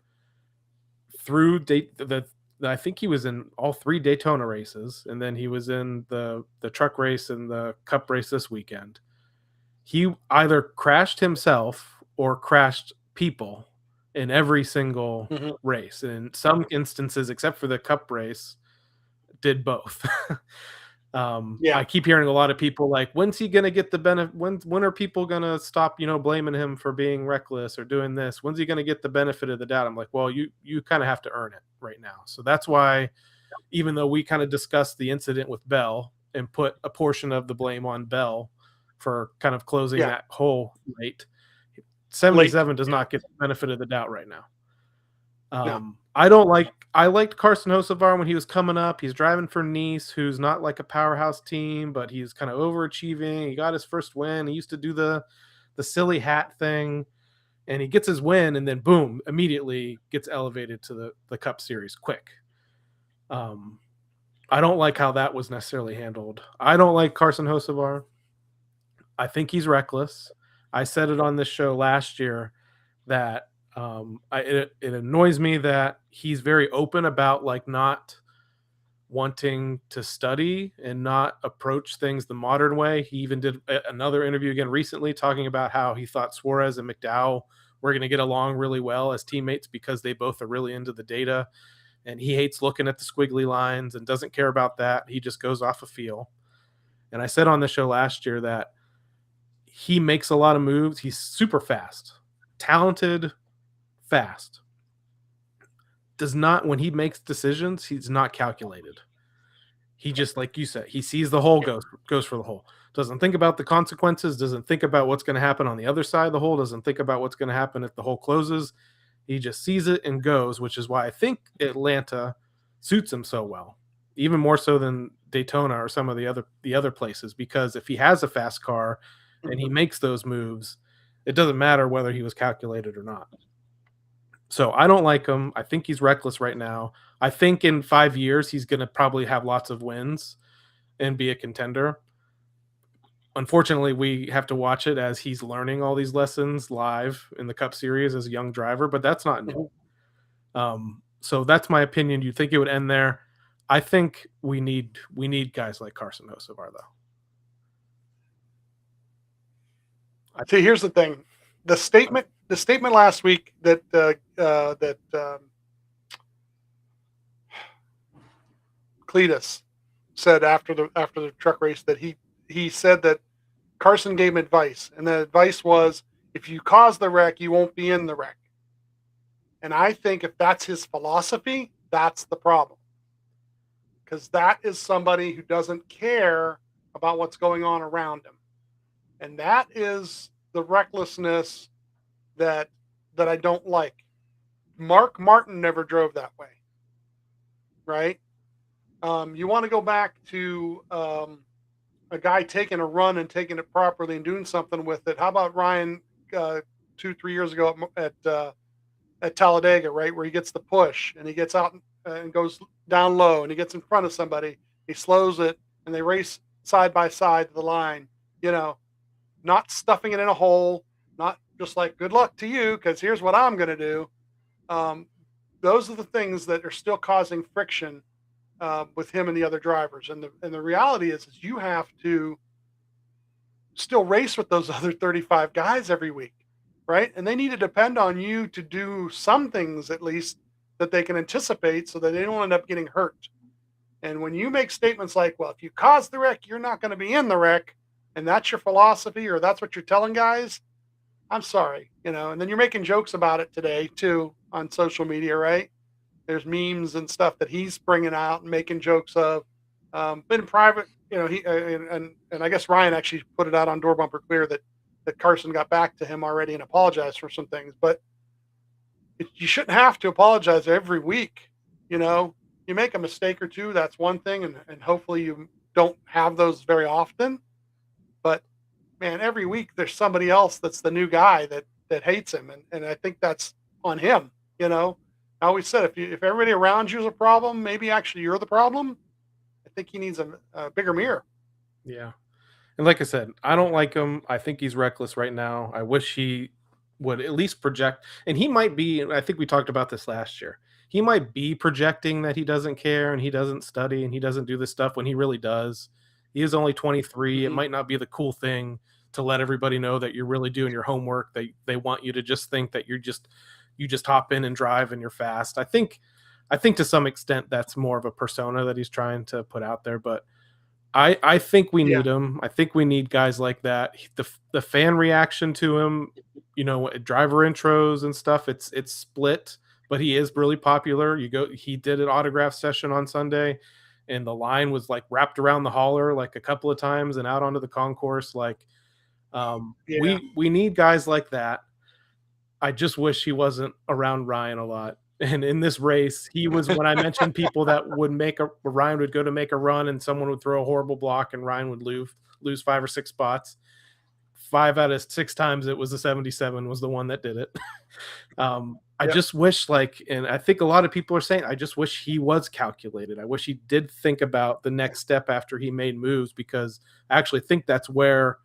think he was in all 3 Daytona races, and then he was in the truck race and the Cup race this weekend. He either crashed himself or crashed people in every single race. And in some instances, except for the Cup race, did both. Yeah. I keep hearing a lot of people like, when's he gonna get the benefit? When are people gonna stop, blaming him for being reckless or doing this? When's he gonna get the benefit of the doubt? I'm like, well, you kind of have to earn it right now. So that's why, even though we kind of discussed the incident with Bell and put a portion of the blame on Bell for kind of closing Yeah. that hole late, 77 does not get the benefit of the doubt right now. No. I liked Carson Hocevar when he was coming up. He's driving for Nice, who's not like a powerhouse team, but he's kind of overachieving. He got his first win. He used to do the silly hat thing, and he gets his win, and then boom, immediately gets elevated to the Cup Series quick. I don't like how that was necessarily handled. I don't like Carson Hocevar. I think he's reckless. I said it on this show last year that it annoys me that he's very open about like not wanting to study and not approach things the modern way. He even did another interview again recently talking about how he thought Suarez and McDowell were going to get along really well as teammates because they both are really into the data, and he hates looking at the squiggly lines and doesn't care about that. He just goes off a feel. And I said on the show last year that he makes a lot of moves. He's super fast, talented, fast. Does not, when he makes decisions, he's not calculated. He just, like you said, he sees the hole, goes for the hole. Doesn't think about the consequences, doesn't think about what's going to happen on the other side of the hole, doesn't think about what's going to happen if the hole closes. He just sees it and goes, which is why I think Atlanta suits him so well, even more so than Daytona or some of the other places, because if he has a fast car and he makes those moves, it doesn't matter whether he was calculated or not. So I don't like him. I think he's reckless right now. I think in 5 years, he's going to probably have lots of wins and be a contender. Unfortunately, we have to watch it as he's learning all these lessons live in the Cup Series as a young driver, but that's not new. So that's my opinion. You think it would end there? I think we need guys like Carson Hocevar, though. See, here's the thing: the statement last week that Cletus said after the truck race, that he said that Carson gave him advice, and the advice was, if you cause the wreck, you won't be in the wreck. And I think if that's his philosophy, that's the problem, because that is somebody who doesn't care about what's going on around him. And that is the recklessness that I don't like. Mark Martin never drove that way, right? You want to go back to a guy taking a run and taking it properly and doing something with it. How about Ryan 2-3 years ago at Talladega, right, where he gets the push and he gets out and goes down low and he gets in front of somebody, he slows it, and they race side by side to the line, not stuffing it in a hole, not just like, good luck to you, because here's what I'm going to do. Those are the things that are still causing friction with him and the other drivers. And the reality is you have to still race with those other 35 guys every week, right? And they need to depend on you to do some things, at least, that they can anticipate so that they don't end up getting hurt. And when you make statements like, well, if you cause the wreck, you're not going to be in the wreck, and that's your philosophy, or that's what you're telling guys, I'm sorry, and then you're making jokes about it today too on social media, right? There's memes and stuff that he's bringing out and making jokes of. But in private, he and I guess Ryan actually put it out on Door Bumper Clear that Carson got back to him already and apologized for some things. But you shouldn't have to apologize every week. You make a mistake or two, that's one thing, and hopefully you don't have those very often. But man, every week there's somebody else that's the new guy that hates him, and I think that's on him. I always said, if everybody around you is a problem, maybe actually you're the problem. I think he needs a bigger mirror. Yeah. And like I said, I don't like him. I think he's reckless right now. I wish he would at least project. And he might be, I think we talked about this last year, he might be projecting that he doesn't care and he doesn't study and he doesn't do this stuff when he really does. He is only 23. It might not be the cool thing to let everybody know that you're really doing your homework. They want you to just think that you just hop in and drive and you're fast. I think I think to some extent that's more of a persona that he's trying to put out there, but I think we need him. I think we need guys like that. The fan reaction to him, driver intros and stuff, it's split, but he is really popular. He did an autograph session on Sunday, and the line was like wrapped around the hauler like a couple of times and out onto the concourse. Like, we need guys like that. I just wish he wasn't around Ryan a lot. And in this race, he was, when I mentioned people that would Ryan would go to make a run and someone would throw a horrible block and Ryan would lose 5 or 6 spots. 5 out of 6 times it was the 77 was the one that did it. I just wish, and I think a lot of people are saying, I just wish he was calculated. I wish he did think about the next step after he made moves, because I actually think that's where,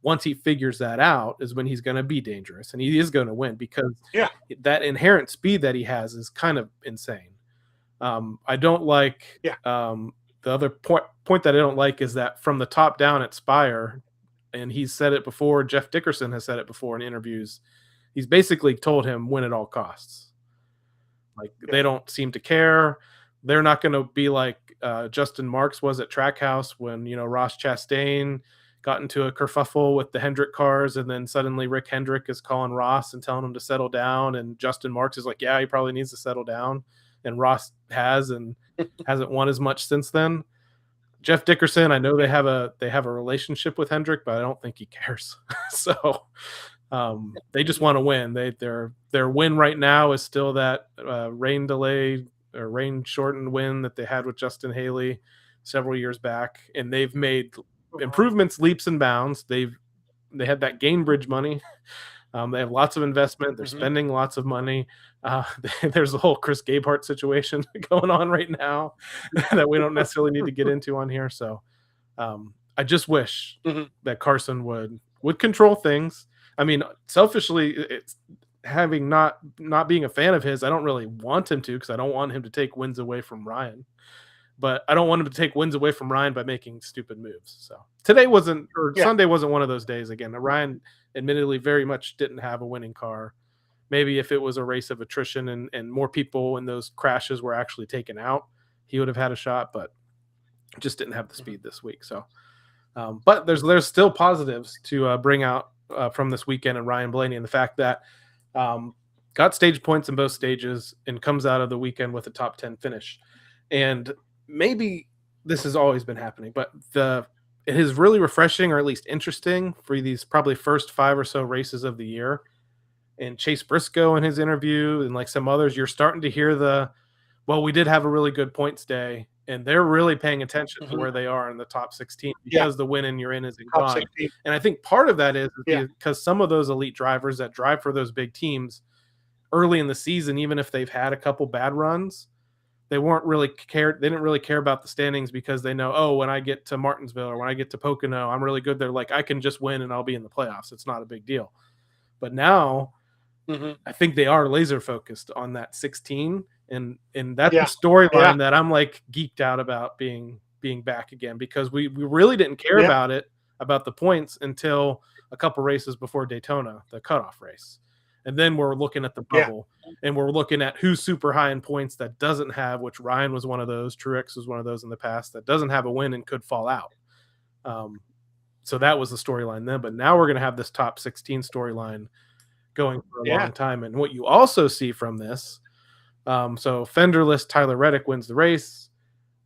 once he figures that out, is when he's going to be dangerous and he is going to win, because that inherent speed that he has is kind of insane. I don't like the other point that I don't like is that from the top down at Spire, and he's said it before, Jeff Dickerson has said it before in interviews, he's basically told him win at all costs. They don't seem to care. They're not going to be like Justin Marks was at Trackhouse when, Ross Chastain got into a kerfuffle with the Hendrick cars, and then suddenly Rick Hendrick is calling Ross and telling him to settle down, and Justin Marks is like, yeah, he probably needs to settle down, and Ross has and hasn't won as much since then. Jeff Dickerson, I know they have a relationship with Hendrick, but I don't think he cares. So they just want to win. Their win right now is still that rain delay or rain shortened win that they had with Justin Haley several years back, and they've made improvements leaps and bounds. They had that Gainbridge money. They have lots of investment. They're spending lots of money. There's a whole Chris Gabehart situation going on right now that we don't necessarily need to get into on here. So I just wish that Carson would control things. I mean, selfishly, it's having not being a fan of his, I don't really want him to, because I don't want him to take wins away from Ryan. But I don't want him to take wins away from Ryan by making stupid moves. So Sunday wasn't one of those days. Again, Ryan admittedly very much didn't have a winning car. Maybe if it was a race of attrition and more people in those crashes were actually taken out, he would have had a shot, but just didn't have the speed this week. So, but there's still positives to bring out from this weekend and Ryan Blaney, and the fact that got stage points in both stages and comes out of the weekend with a top 10 finish. And maybe this has always been happening, but it is really refreshing, or at least interesting, for these probably first 5 or so races of the year. And Chase Briscoe in his interview and like some others, you're starting to hear we did have a really good points day, and they're really paying attention to where they are in the top 16 because the win and you're in is gone. And I think part of that is because some of those elite drivers that drive for those big teams early in the season, even if they've had a couple bad runs, they didn't really care about the standings, because they know, when I get to Martinsville or when I get to Pocono, I'm really good. They're like, I can just win and I'll be in the playoffs. It's not a big deal. But now I think they are laser focused on that 16. And that's the storyline that I'm like geeked out about being back again, because we really didn't care about the points until a couple races before Daytona, the cutoff race. And then we're looking at the bubble, and we're looking at who's super high in points that doesn't have, which Ryan was one of those, Truex was one of those in the past, that doesn't have a win and could fall out. So that was the storyline then. But now we're going to have this top 16 storyline going for a long time. And what you also see from this, so fenderless Tyler Reddick wins the race,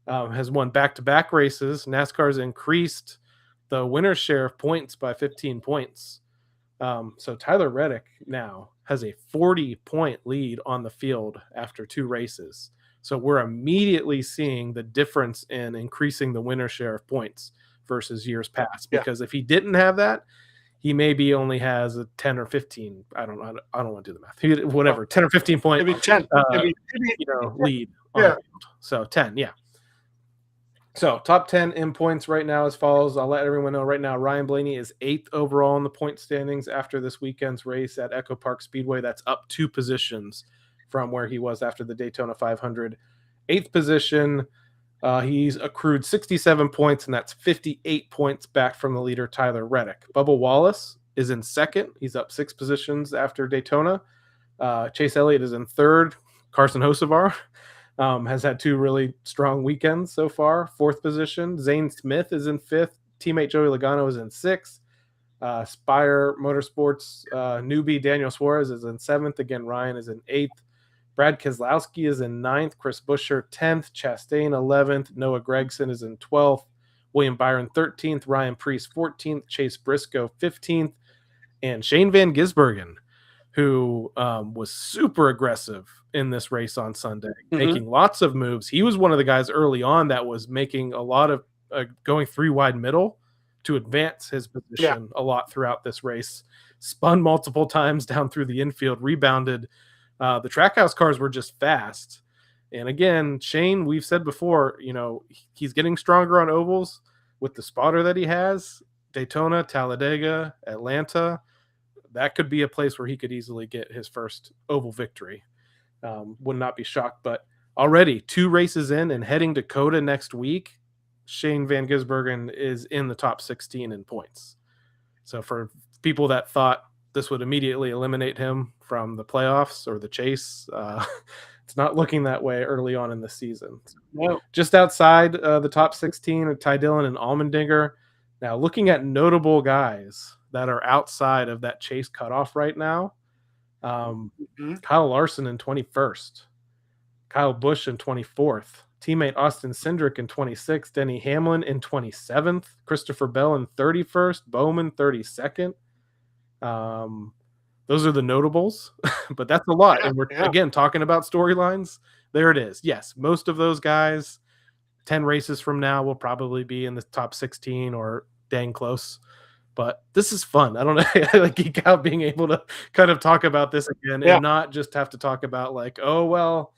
has won back-to-back races. NASCAR's increased the winner's share of points by 15 points. So Tyler Reddick now has a 40-point lead on the field after 2 races. So we're immediately seeing the difference in increasing the winner's share of points versus years past. Because if he didn't have that, he maybe only has a 10 or 15. I don't want to do the math. Whatever, 10 or 15 point maybe 10. Lead on the field. So 10, So top 10 in points right now as follows. I'll let everyone know right now, Ryan Blaney is 8th overall in the point standings after this weekend's race at Echo Park Speedway. That's up 2 positions from where he was after the Daytona 500. 8th position, he's accrued 67 points, and that's 58 points back from the leader, Tyler Reddick. Bubba Wallace is in 2nd. He's up 6 positions after Daytona. Chase Elliott is in 3rd. Carson Hocevar has had 2 really strong weekends so far. 4th position. Zane Smith is in 5th. Teammate Joey Logano is in 6th. Spire Motorsports newbie Daniel Suarez is in 7th. Again, Ryan is in 8th. Brad Keselowski is in 9th. Chris Buescher 10th. Chastain 11th. Noah Gragson is in 12th. William Byron 13th. Ryan Preece 14th. Chase Briscoe 15th. And Shane Van Gisbergen, who was super aggressive in this race on Sunday, making lots of moves. He was one of the guys early on that was making a lot of going 3 wide middle to advance his position a lot throughout this race. Spun multiple times down through the infield, rebounded. The Trackhouse cars were just fast. And again, Shane, we've said before, he's getting stronger on ovals with the spotter that he has. Daytona, Talladega, Atlanta. That could be a place where he could easily get his first oval victory. Would not be shocked. But already 2 races in and heading to Coda next week, Shane Van Gisbergen is in the top 16 in points. So for people that thought this would immediately eliminate him from the playoffs or the chase, it's not looking that way early on in the season. No. Just outside the top 16 are Ty Dillon and Allmendinger. Now, looking at notable guys that are outside of that chase cutoff right now, Kyle Larson in 21st, Kyle Busch in 24th, teammate Austin Cindric in 26th, Denny Hamlin in 27th, Christopher Bell in 31st, Bowman 32nd. Those are the notables, but that's a lot. And we're again talking about storylines. There it is. Yes, most of those guys 10 races from now will probably be in the top 16 or dang close. But this is fun. I don't know. I geek out being able to kind of talk about this again and not just have to talk about like, oh, well,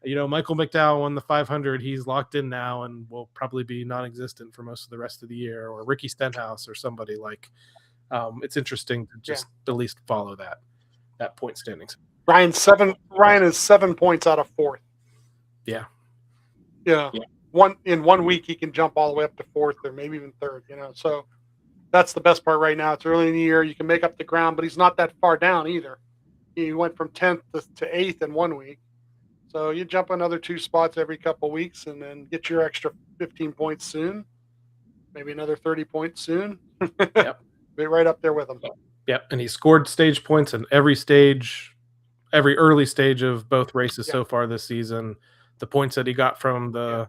Michael McDowell won the 500. He's locked in now and will probably be non-existent for most of the rest of the year, or Ricky Stenhouse or somebody like. It's interesting to just at least follow that point standings. Ryan is 7 points out of 4th. Yeah. In 1 week he can jump all the way up to 4th or maybe even 3rd. So that's the best part right now. It's early in the year. You can make up the ground, but he's not that far down either. He went from 10th to 8th in 1 week. So you jump another 2 spots every couple of weeks and then get your extra 15 points soon. Maybe another 30 points soon. Yep. Be right up there with him. Yep. And he scored stage points in every early stage of both races so far this season. The points that he got from the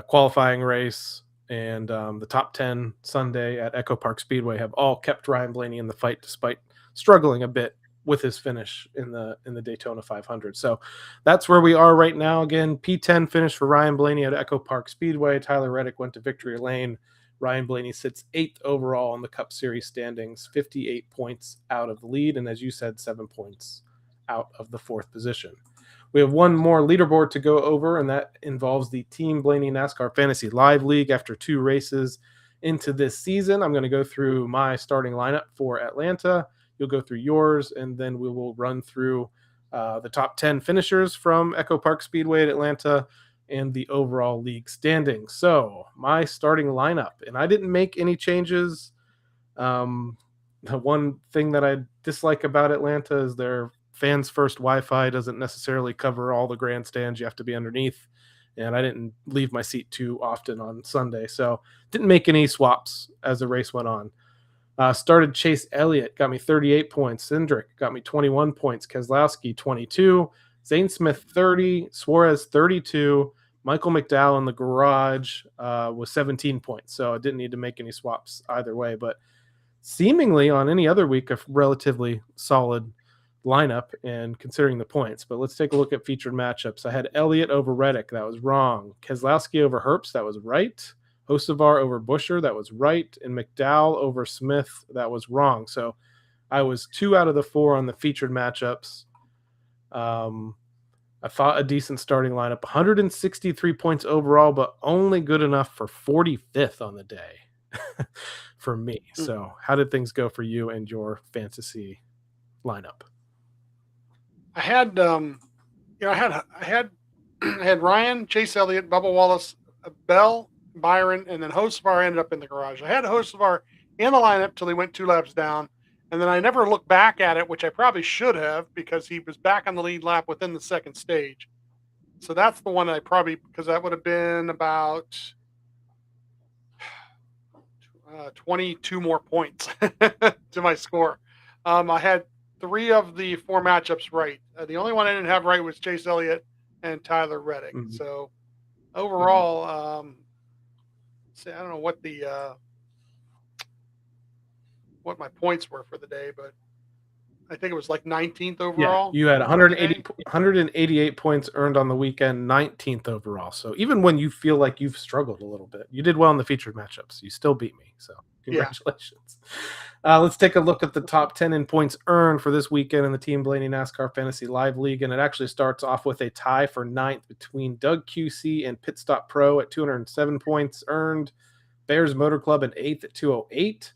qualifying race and the top 10 Sunday at Echo Park Speedway have all kept Ryan Blaney in the fight despite struggling a bit with his finish in the Daytona 500. So that's where we are right now. Again, P10 finish for Ryan Blaney at Echo Park Speedway. Tyler Reddick went to victory lane. Ryan Blaney sits 8th overall in the Cup Series standings, 58 points out of the lead, and as you said, 7 points out of the 4th position. We have one more leaderboard to go over, and that involves the Team Blaney NASCAR Fantasy Live League. After 2 races into this season, I'm going to go through my starting lineup for Atlanta. You'll go through yours, and then we will run through the top 10 finishers from Echo Park Speedway at Atlanta and the overall league standings. So my starting lineup, and I didn't make any changes. The one thing that I dislike about Atlanta is their fans first Wi-Fi doesn't necessarily cover all the grandstands. You have to be underneath, and I didn't leave my seat too often on Sunday, so didn't make any swaps as the race went on. Started Chase Elliott, got me 38 points. Cindric got me 21 points. Keselowski 22. Zane Smith 30. Suarez 32. Michael McDowell in the garage was 17 points. So I didn't need to make any swaps either way. But seemingly on any other week, a relatively solid lineup and considering the points. But let's take a look at featured matchups. I had Elliott over Reddick. That was wrong. Keselowski over Herbst. That was right. Hocevar over Buescher, that was right, and McDowell over Smith, that was wrong. So I was 2 out of the 4 on the featured matchups. I thought a decent starting lineup, 163 points overall, but only good enough for 45th on the day for me. So how did things go for you and your fantasy lineup? I had, I had Ryan, Chase Elliott, Bubba Wallace, Bell, Byron, and then Hocevar ended up in the garage. I had Hocevar in the lineup till he went 2 laps down, and then I never looked back at it, which I probably should have because he was back on the lead lap within the second stage. So that's the one I probably, because that would have been about 22 more points to my score. I had 3 of the 4 matchups right. The only one I didn't have right was Chase Elliott and Tyler Reddick. Mhm. So overall, I don't know what my points were for the day, but I think it was like 19th Yeah, overall. you had for the day. 188 points earned on the weekend, 19th overall. So even when you feel like you've struggled a little bit, you did well in the featured matchups. You still beat me. So Yeah. congratulations. Let's take a look at the top 10 in points earned for this weekend in the Team Blaney NASCAR Fantasy Live League. And it actually starts off with a tie for 9th between Doug QC and Pit Stop Pro at 207 points earned. Bears Motor Club in 8th at 208.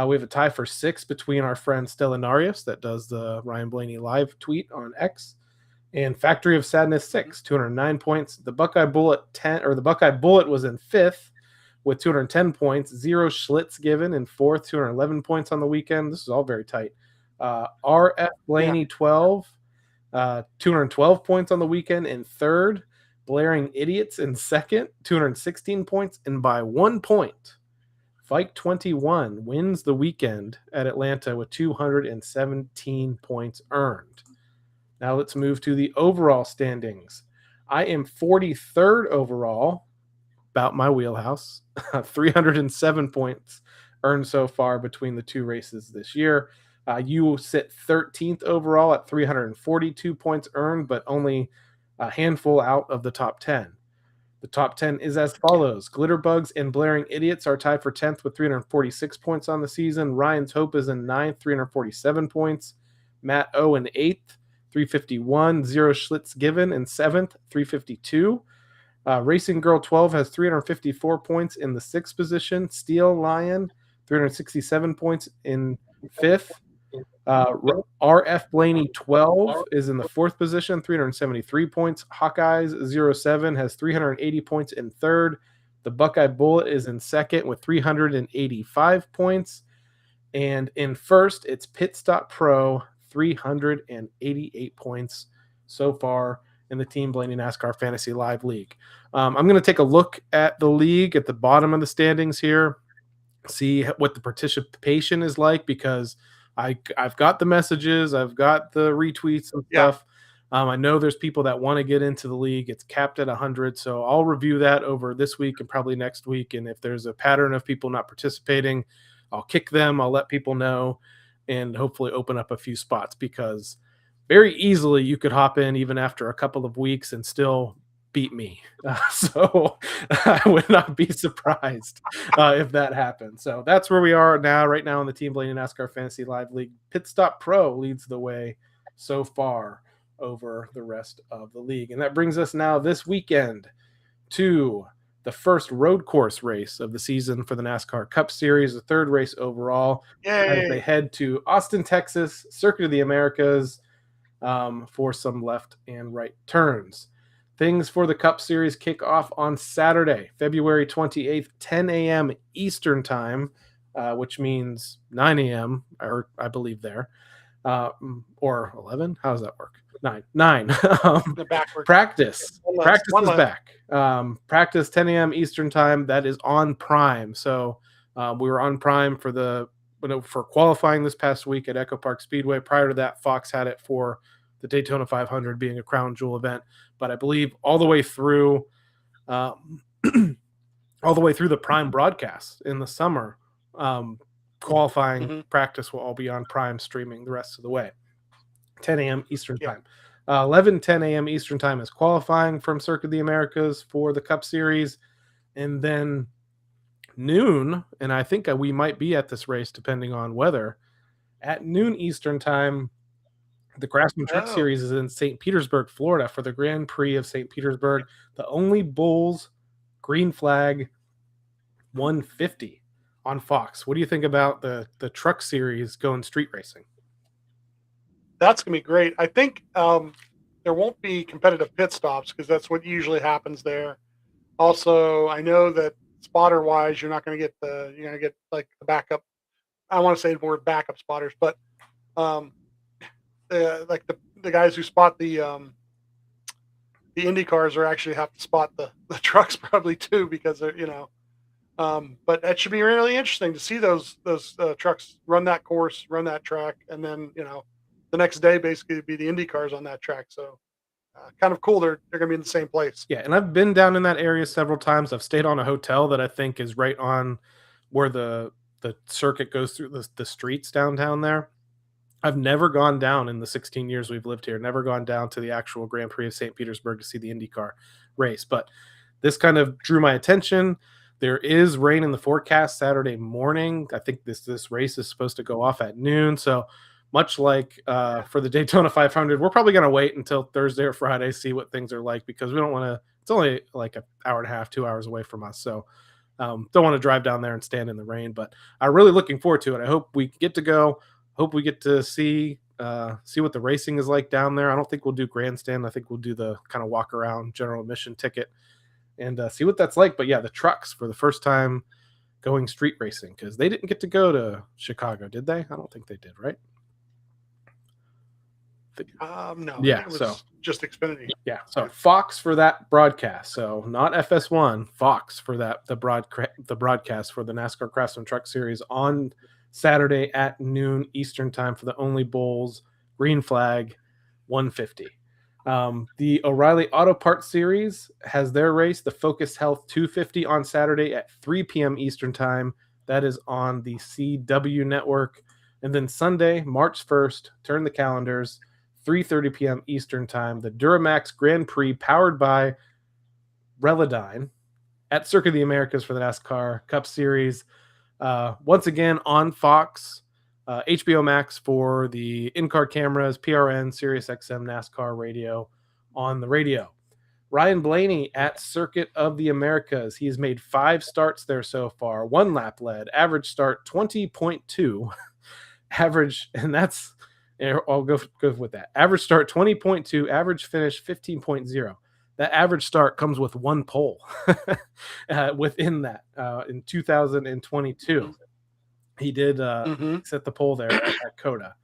We have a tie for 6th between our friend Stellanarius, that does the Ryan Blaney live tweet on X, and Factory of Sadness 6, 209 points. The Buckeye Bullet was in 5th with 210 points. Zero Schlitz given in 4th, 211 points on the weekend. This is all very tight. RF Blaney 12, 212 points on the weekend in 3rd. Blaring Idiots in 2nd, 216 points, and by 1 point, Fike 21 wins the weekend at Atlanta with 217 points earned. Now let's move to the overall standings. I am 43rd overall, about my wheelhouse, 307 points earned so far between the 2 races this year. You sit 13th overall at 342 points earned, but only a handful out of the top 10. The top 10 is as follows. Glitterbugs and Blaring Idiots are tied for 10th with 346 points on the season. Ryan's Hope is in 9th, 347 points. Matt O in 8th, 351. Zero Schlitz Given in 7th, 352. Racing Girl 12 has 354 points in the 6th position. Steel Lion, 367 points in 5th. RF Blaney 12 is in the 4th position, 373 points. Hawkeyes 07 has 380 points in 3rd. The Buckeye Bullet is in 2nd with 385 points. And in 1st, it's Pit Stop Pro, 388 points so far in the Team Blaney NASCAR Fantasy Live League. I'm going to take a look at the league at the bottom of the standings here, see what the participation is like, because I've got the messages, I've got the retweets and stuff. I know there's people that want to get into the league. It's capped at 100, so I'll review that over this week and probably next week. And if there's a pattern of people not participating, I'll kick them. I'll let people know, and hopefully open up a few spots, because very easily you could hop in even after a couple of weeks and still beat me. So I would not be surprised if that happened. So that's where we are right now in the Team Blaney NASCAR Fantasy Live League. Pit Stop Pro leads the way so far over the rest of the league. And that brings us now this weekend to the first road course race of the season for the NASCAR Cup Series, the 3rd race overall. As they head to Austin, Texas, Circuit of the Americas, for some left and right turns. Things for the Cup Series kick off on Saturday, February 28th, 10 a.m. Eastern Time, which means 9 a.m., or I believe there, or 11. How does that work? 9. Practice. Practice is back. Practice 10 a.m. Eastern Time. That is on Prime. So we were on Prime for qualifying this past week at Echo Park Speedway. Prior to that, Fox had it for the Daytona 500 being a crown jewel event. But I believe all the way through the Prime broadcast in the summer, qualifying practice will all be on Prime streaming the rest of the way. 10 a.m. Eastern Time. 10 a.m. Eastern Time is qualifying from Circuit of the Americas for the Cup Series. And then noon, and I think we might be at this race depending on weather, at noon Eastern Time, the Craftsman Truck Series is in St. Petersburg, Florida, for the Grand Prix of St. Petersburg, the only Bulls green flag 150 on Fox. What do you think about the Truck Series going street racing? That's going to be great. I think there won't be competitive pit stops, because that's what usually happens there. Also, I know that spotter wise, you're going to get like the backup. I want to say the word backup spotters, but like the guys who spot the the Indy cars are actually have to spot the trucks probably too, because they're, but that should be really interesting to see those trucks run that course, run that track, and then the next day basically be the Indy cars on that track. So kind of cool. They're going to be in the same place. Yeah, and I've been down in that area several times. I've stayed on a hotel that I think is right on where the circuit goes through the streets downtown there. I've never gone down in the 16 years we've lived here, never gone down to the actual Grand Prix of St. Petersburg to see the IndyCar race. But this kind of drew my attention. There is rain in the forecast Saturday morning. I think this race is supposed to go off at noon. So much like for the Daytona 500, we're probably going to wait until Thursday or Friday, see what things are like, because we don't want to, it's only like an hour and a half, 2 hours away from us. So don't want to drive down there and stand in the rain, but I'm really looking forward to it. I hope we get to go. Hope we get to see what the racing is like down there. I don't think we'll do grandstand. I think we'll do the kind of walk around general admission ticket and see what that's like. But yeah, the trucks for the first time going street racing, because they didn't get to go to Chicago, did they? I don't think they did, right? No. Yeah, it was so just Xfinity. Yeah, so Fox for that broadcast. So not FS1, Fox for that the broadcast for the NASCAR Craftsman Truck Series on Saturday at noon Eastern time for the Only Bulls Green Flag 150. The O'Reilly Auto Parts Series has their race, the Focus Health 250, on Saturday at 3 p.m. Eastern time. That is on the CW network. And then Sunday, March 1st, turn the calendars, 3:30 p.m. Eastern time, the Duramax Grand Prix powered by Relodyne at Circuit of the Americas for the NASCAR Cup Series. Once again on Fox, HBO Max for the in-car cameras, PRN, Sirius XM, NASCAR radio on the radio. Ryan Blaney at Circuit of the Americas. He has made 5 starts there so far, 1 lap led, average start 20.2, average, and that's, I'll go with that. Average start 20.2, average finish 15.0. That average start comes with 1 pole within that. In 2022, he did set the pole there at COTA.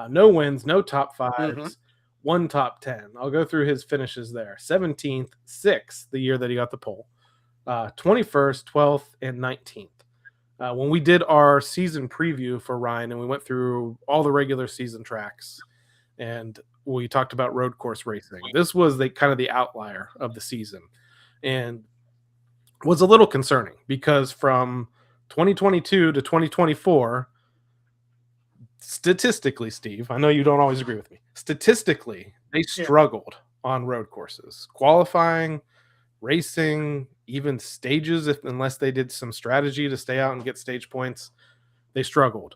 No wins, no top 5s, 1 top 10. I'll go through his finishes there. 17th, 6th, the year that he got the pole. 21st, 12th, and 19th. When we did our season preview for Ryan and we went through all the regular season tracks and we talked about road course racing, this was kind of the outlier of the season and was a little concerning because from 2022 to 2024, statistically, Steve, I know you don't always agree with me, statistically, they struggled on road courses, qualifying, racing, even stages, unless they did some strategy to stay out and get stage points, they struggled.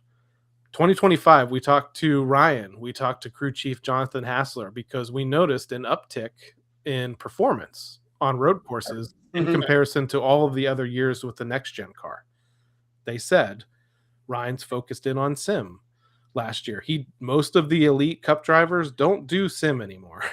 2025, we talked to Ryan, we talked to crew chief Jonathan Hassler, because we noticed an uptick in performance on road courses in comparison to all of the other years with the next gen car. They said Ryan's focused in on sim last year. Most of the elite cup drivers don't do sim anymore.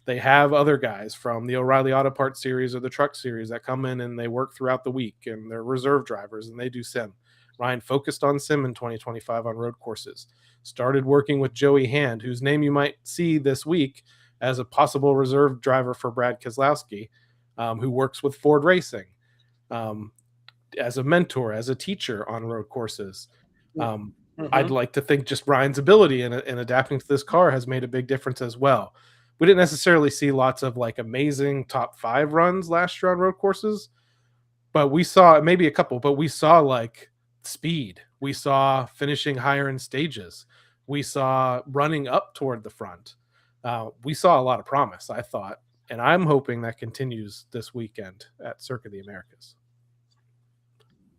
They have other guys from the O'Reilly Auto Parts Series or the Truck Series that come in and they work throughout the week and they're reserve drivers and they do sim. Ryan focused on sim in 2025 on road courses. Started working with Joey Hand, whose name you might see this week as a possible reserve driver for Brad Keselowski, who works with Ford Racing as a mentor, as a teacher on road courses. I'd like to think just Ryan's ability in adapting to this car has made a big difference as well. We didn't necessarily see lots of amazing top 5 runs last year on road courses, but we saw maybe a couple, but we saw speed. We saw finishing higher in stages. We saw running up toward the front. We saw a lot of promise, I thought, and I'm hoping that continues this weekend at Circuit of the Americas.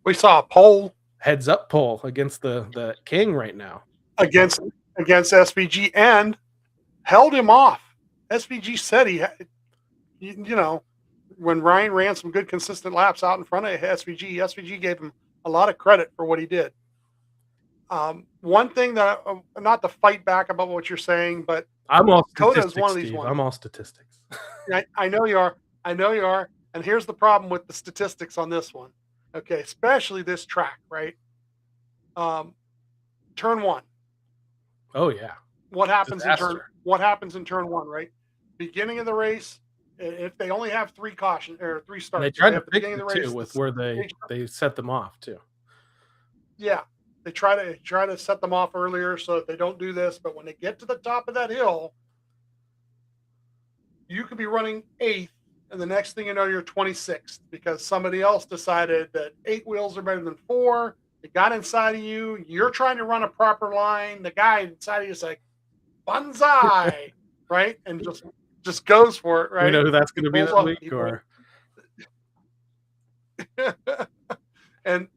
We saw a pole, heads up pole against the king right now against SVG and held him off. SVG said he had, when Ryan ran some good consistent laps out in front of SVG gave him a lot of credit for what he did. One thing that, not to fight back about what you're saying, but I'm all COTA is one of these Steve. ones. I'm all statistics. I know you are. I know you are. And here's the problem with the statistics on this one. Okay, especially this track, right? Turn 1. Oh yeah. What happens in turn 1, right? Beginning of the race, if they only have 3 caution or 3 starts, And they if tried to have the fix beginning it of the race, too with where they set them off too. yeah, they try to set them off earlier so that they don't do this. But when they get to the top of that hill, you could be running 8th, and the next thing you know, you're 26th because somebody else decided that 8 wheels are better than 4. They got inside of you. You're trying to run a proper line. The guy inside of you is like, "Banzai," right? And just goes for it, Do we right? know who that's He going to be pulls this up. week, or And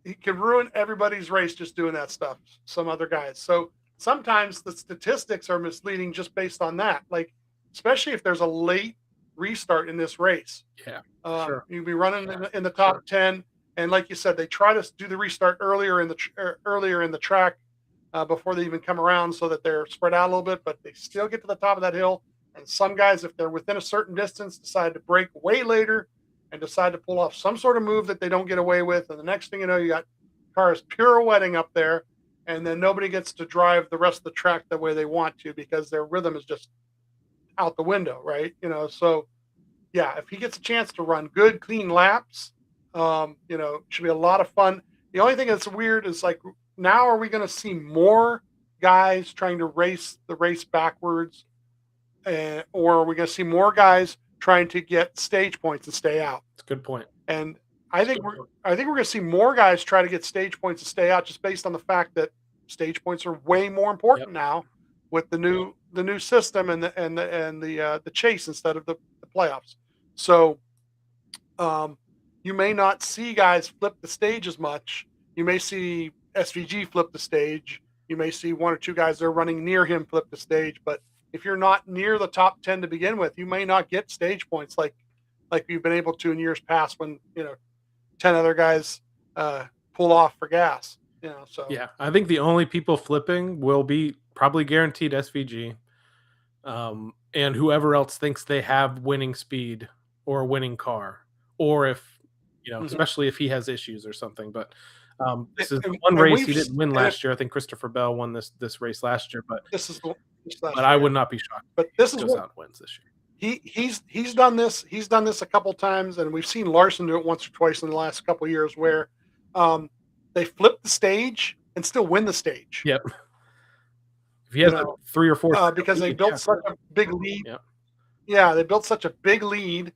he can ruin everybody's race just doing that stuff. Some other guys. So sometimes the statistics are misleading just based on that. Like, especially if there's a late restart in this race. yeah, sure. You'll be running in the top 10, and like you said, they try to do the restart earlier in the track before they even come around, so that they're spread out a little bit. But they still get to the top of that hill. And some guys, if they're within a certain distance, decide to break way later and decide to pull off some sort of move that they don't get away with. And the next thing you know, you got cars pirouetting up there, and then nobody gets to drive the rest of the track the way they want to because their rhythm is just out the window, right? So yeah, if he gets a chance to run good, clean laps, it should be a lot of fun. The only thing that's weird is, like, now are we going to see more guys trying to race the race backwards, or are we going to see more guys trying to get stage points and stay out? That's a good point. And I think we're going to see more guys try to get stage points and stay out, just based on the fact that stage points are way more important now with the new system and the chase instead of the playoffs. So you may not see guys flip the stage as much. You may see SVG flip the stage. You may see 1 or 2 guys that are running near him flip the stage. But if you're not near the top 10 to begin with, you may not get stage points like you've been able to in years past when 10 other guys pull off for gas. So yeah, I think the only people flipping will be probably guaranteed SVG, and whoever else thinks they have winning speed or a winning car, or if especially if he has issues or something. But this is the one race he didn't win last year. I think Christopher Bell won this race last year, but I would not be shocked. But this is goes out and wins this year. He's done this. He's done this a couple times, and we've seen Larson do it once or twice in the last couple of years, where they flip the stage and still win the stage. Yep. If he has 3 or 4, because they built such a big lead. Yep. Yeah, they built such a big lead,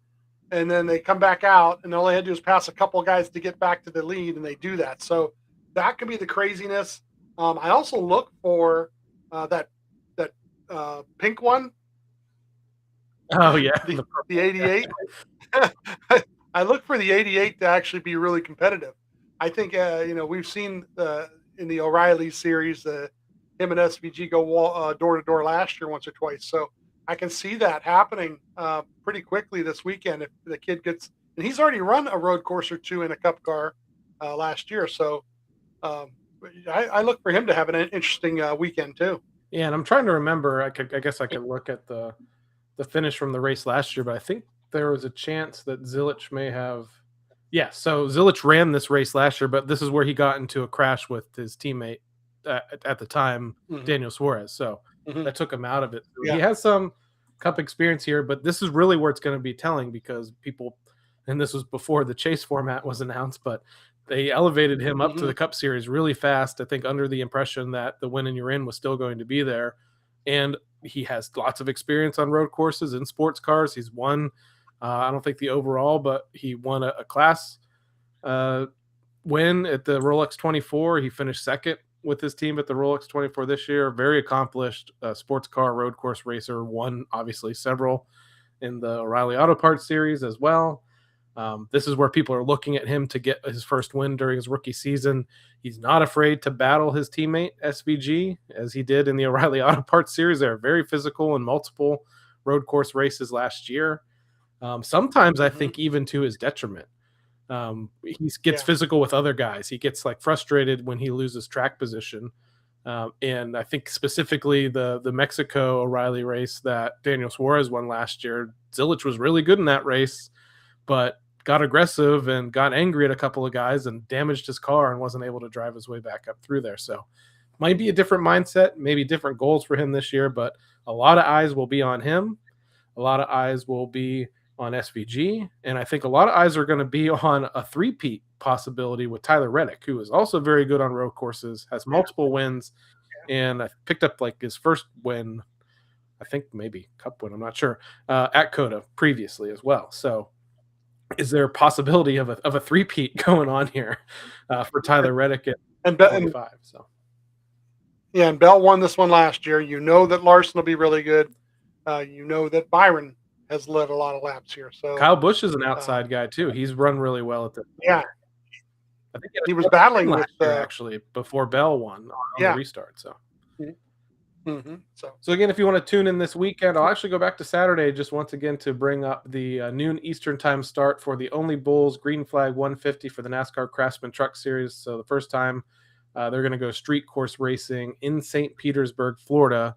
and then they come back out, and all they had to do is pass a couple of guys to get back to the lead, and they do that. So that could be the craziness. I also look for that pink one. Oh yeah, the 88. I look for the 88 to actually be really competitive. I think we've seen in the O'Reilly series him and SVG go door to door last year once or twice. So I can see that happening pretty quickly this weekend if the kid gets. And he's already run a road course or 2 in a Cup car last year. So I look for him to have an interesting weekend too. Yeah, and I'm trying to remember. I guess I could look at the finish from the race last year, but I think there was a chance that Zilich may have. Yeah, so Zilich ran this race last year, but this is where he got into a crash with his teammate at the time, Daniel Suarez. So that took him out of it. So he has some Cup experience here, but this is really where it's going to be telling, because people, and this was before the chase format was announced, but they elevated him up to the Cup Series really fast. I think under the impression that the win and you're in was still going to be there. And he has lots of experience on road courses and sports cars. He's won, I don't think the overall, but he won a class win at the Rolex 24. He finished second with his team at the Rolex 24 this year. Very accomplished sports car road course racer. Won, obviously, several in the O'Reilly Auto Parts series as well. This is where people are looking at him to get his first win during his rookie season. He's not afraid to battle his teammate SVG, as he did in the O'Reilly Auto Parts series. They're very physical in multiple road course races last year. Sometimes I think even to his detriment. He gets physical with other guys. He gets frustrated when he loses track position. And I think specifically the Mexico O'Reilly race that Daniel Suarez won last year, Zilich was really good in that race, but got aggressive and got angry at a couple of guys and damaged his car and wasn't able to drive his way back up through there. So might be a different mindset, maybe different goals for him this year, but a lot of eyes will be on him. a lot of eyes will be on SVG, and I think a lot of eyes are going to be on a three-peat possibility with Tyler Reddick, who is also very good on road courses, has multiple wins, and I picked up like his first win, I think maybe cup win, I'm not sure, at Coda previously as well. So is there a possibility of a three-peat going on here for Tyler Reddick at 25? So yeah, and Bell won this one last year. You know that Larson will be really good. You know that Byron has led a lot of laps here. So Kyle Busch is an outside guy too. He's run really well at the yeah. I think He was battling with actually before Bell won on the restart. So. Mm-hmm. So again, if you want to tune in this weekend, I'll actually go back to Saturday just once again to bring up the noon Eastern time start for the Only Bulls Green Flag 150 for the NASCAR Craftsman Truck Series. So the first time they're going to go street course racing in St. Petersburg, Florida,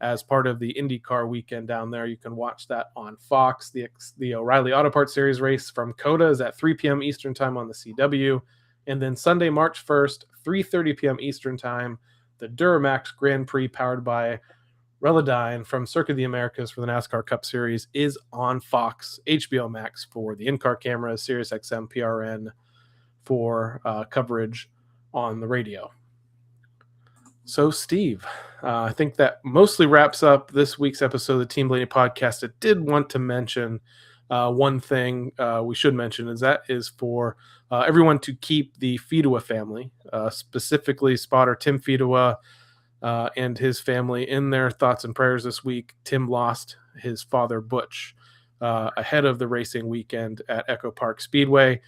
as part of the IndyCar weekend down there. You can watch that on Fox. The O'Reilly Auto Parts Series race from COTA is at 3 p.m. Eastern time on the CW. And then Sunday, March 1st, 3:30 p.m. Eastern time, the Duramax Grand Prix powered by Relodyne from Circuit of the Americas for the NASCAR Cup Series is on Fox, HBO Max for the in-car cameras, SiriusXM, PRN for coverage on the radio. So, Steve, I think that mostly wraps up this week's episode of the Team Blaney podcast. I did want to mention one thing we should mention is for everyone to keep the Fedua family, specifically spotter Tim Fedua and his family, in their thoughts and prayers this week. Tim lost his father, Butch, ahead of the racing weekend at Echo Park Speedway.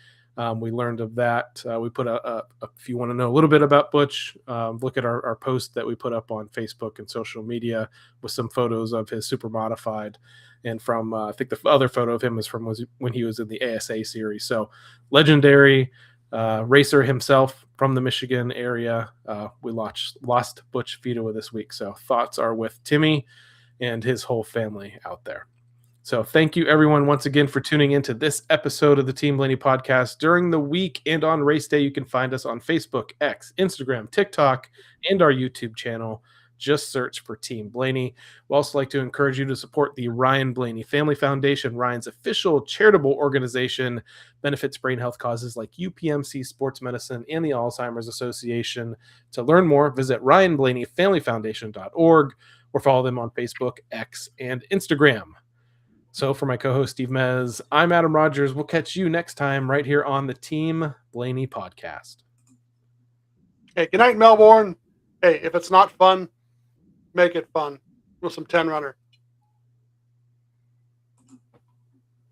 We learned of that. We put if you want to know a little bit about Butch, look at our post that we put up on Facebook and social media with some photos of his super modified. And from, I think the other photo of him is from when he was in the ASA series. So legendary racer himself from the Michigan area. We lost Butch Fedua this week. So thoughts are with Timmy and his whole family out there. So thank you, everyone, once again for tuning into this episode of the Team Blaney podcast. During the week and on race day, you can find us on Facebook, X, Instagram, TikTok, and our YouTube channel. Just search for Team Blaney. We also like to encourage you to support the Ryan Blaney Family Foundation, Ryan's official charitable organization, benefits brain health causes like UPMC Sports Medicine and the Alzheimer's Association. To learn more, visit RyanBlaneyFamilyFoundation.org or follow them on Facebook, X, and Instagram. So for my co-host, Steve Mez, I'm Adam Rogers. We'll catch you next time right here on the Team Blaney podcast. Hey, good night, Melbourne. Hey, if it's not fun, make it fun with some 10 runner.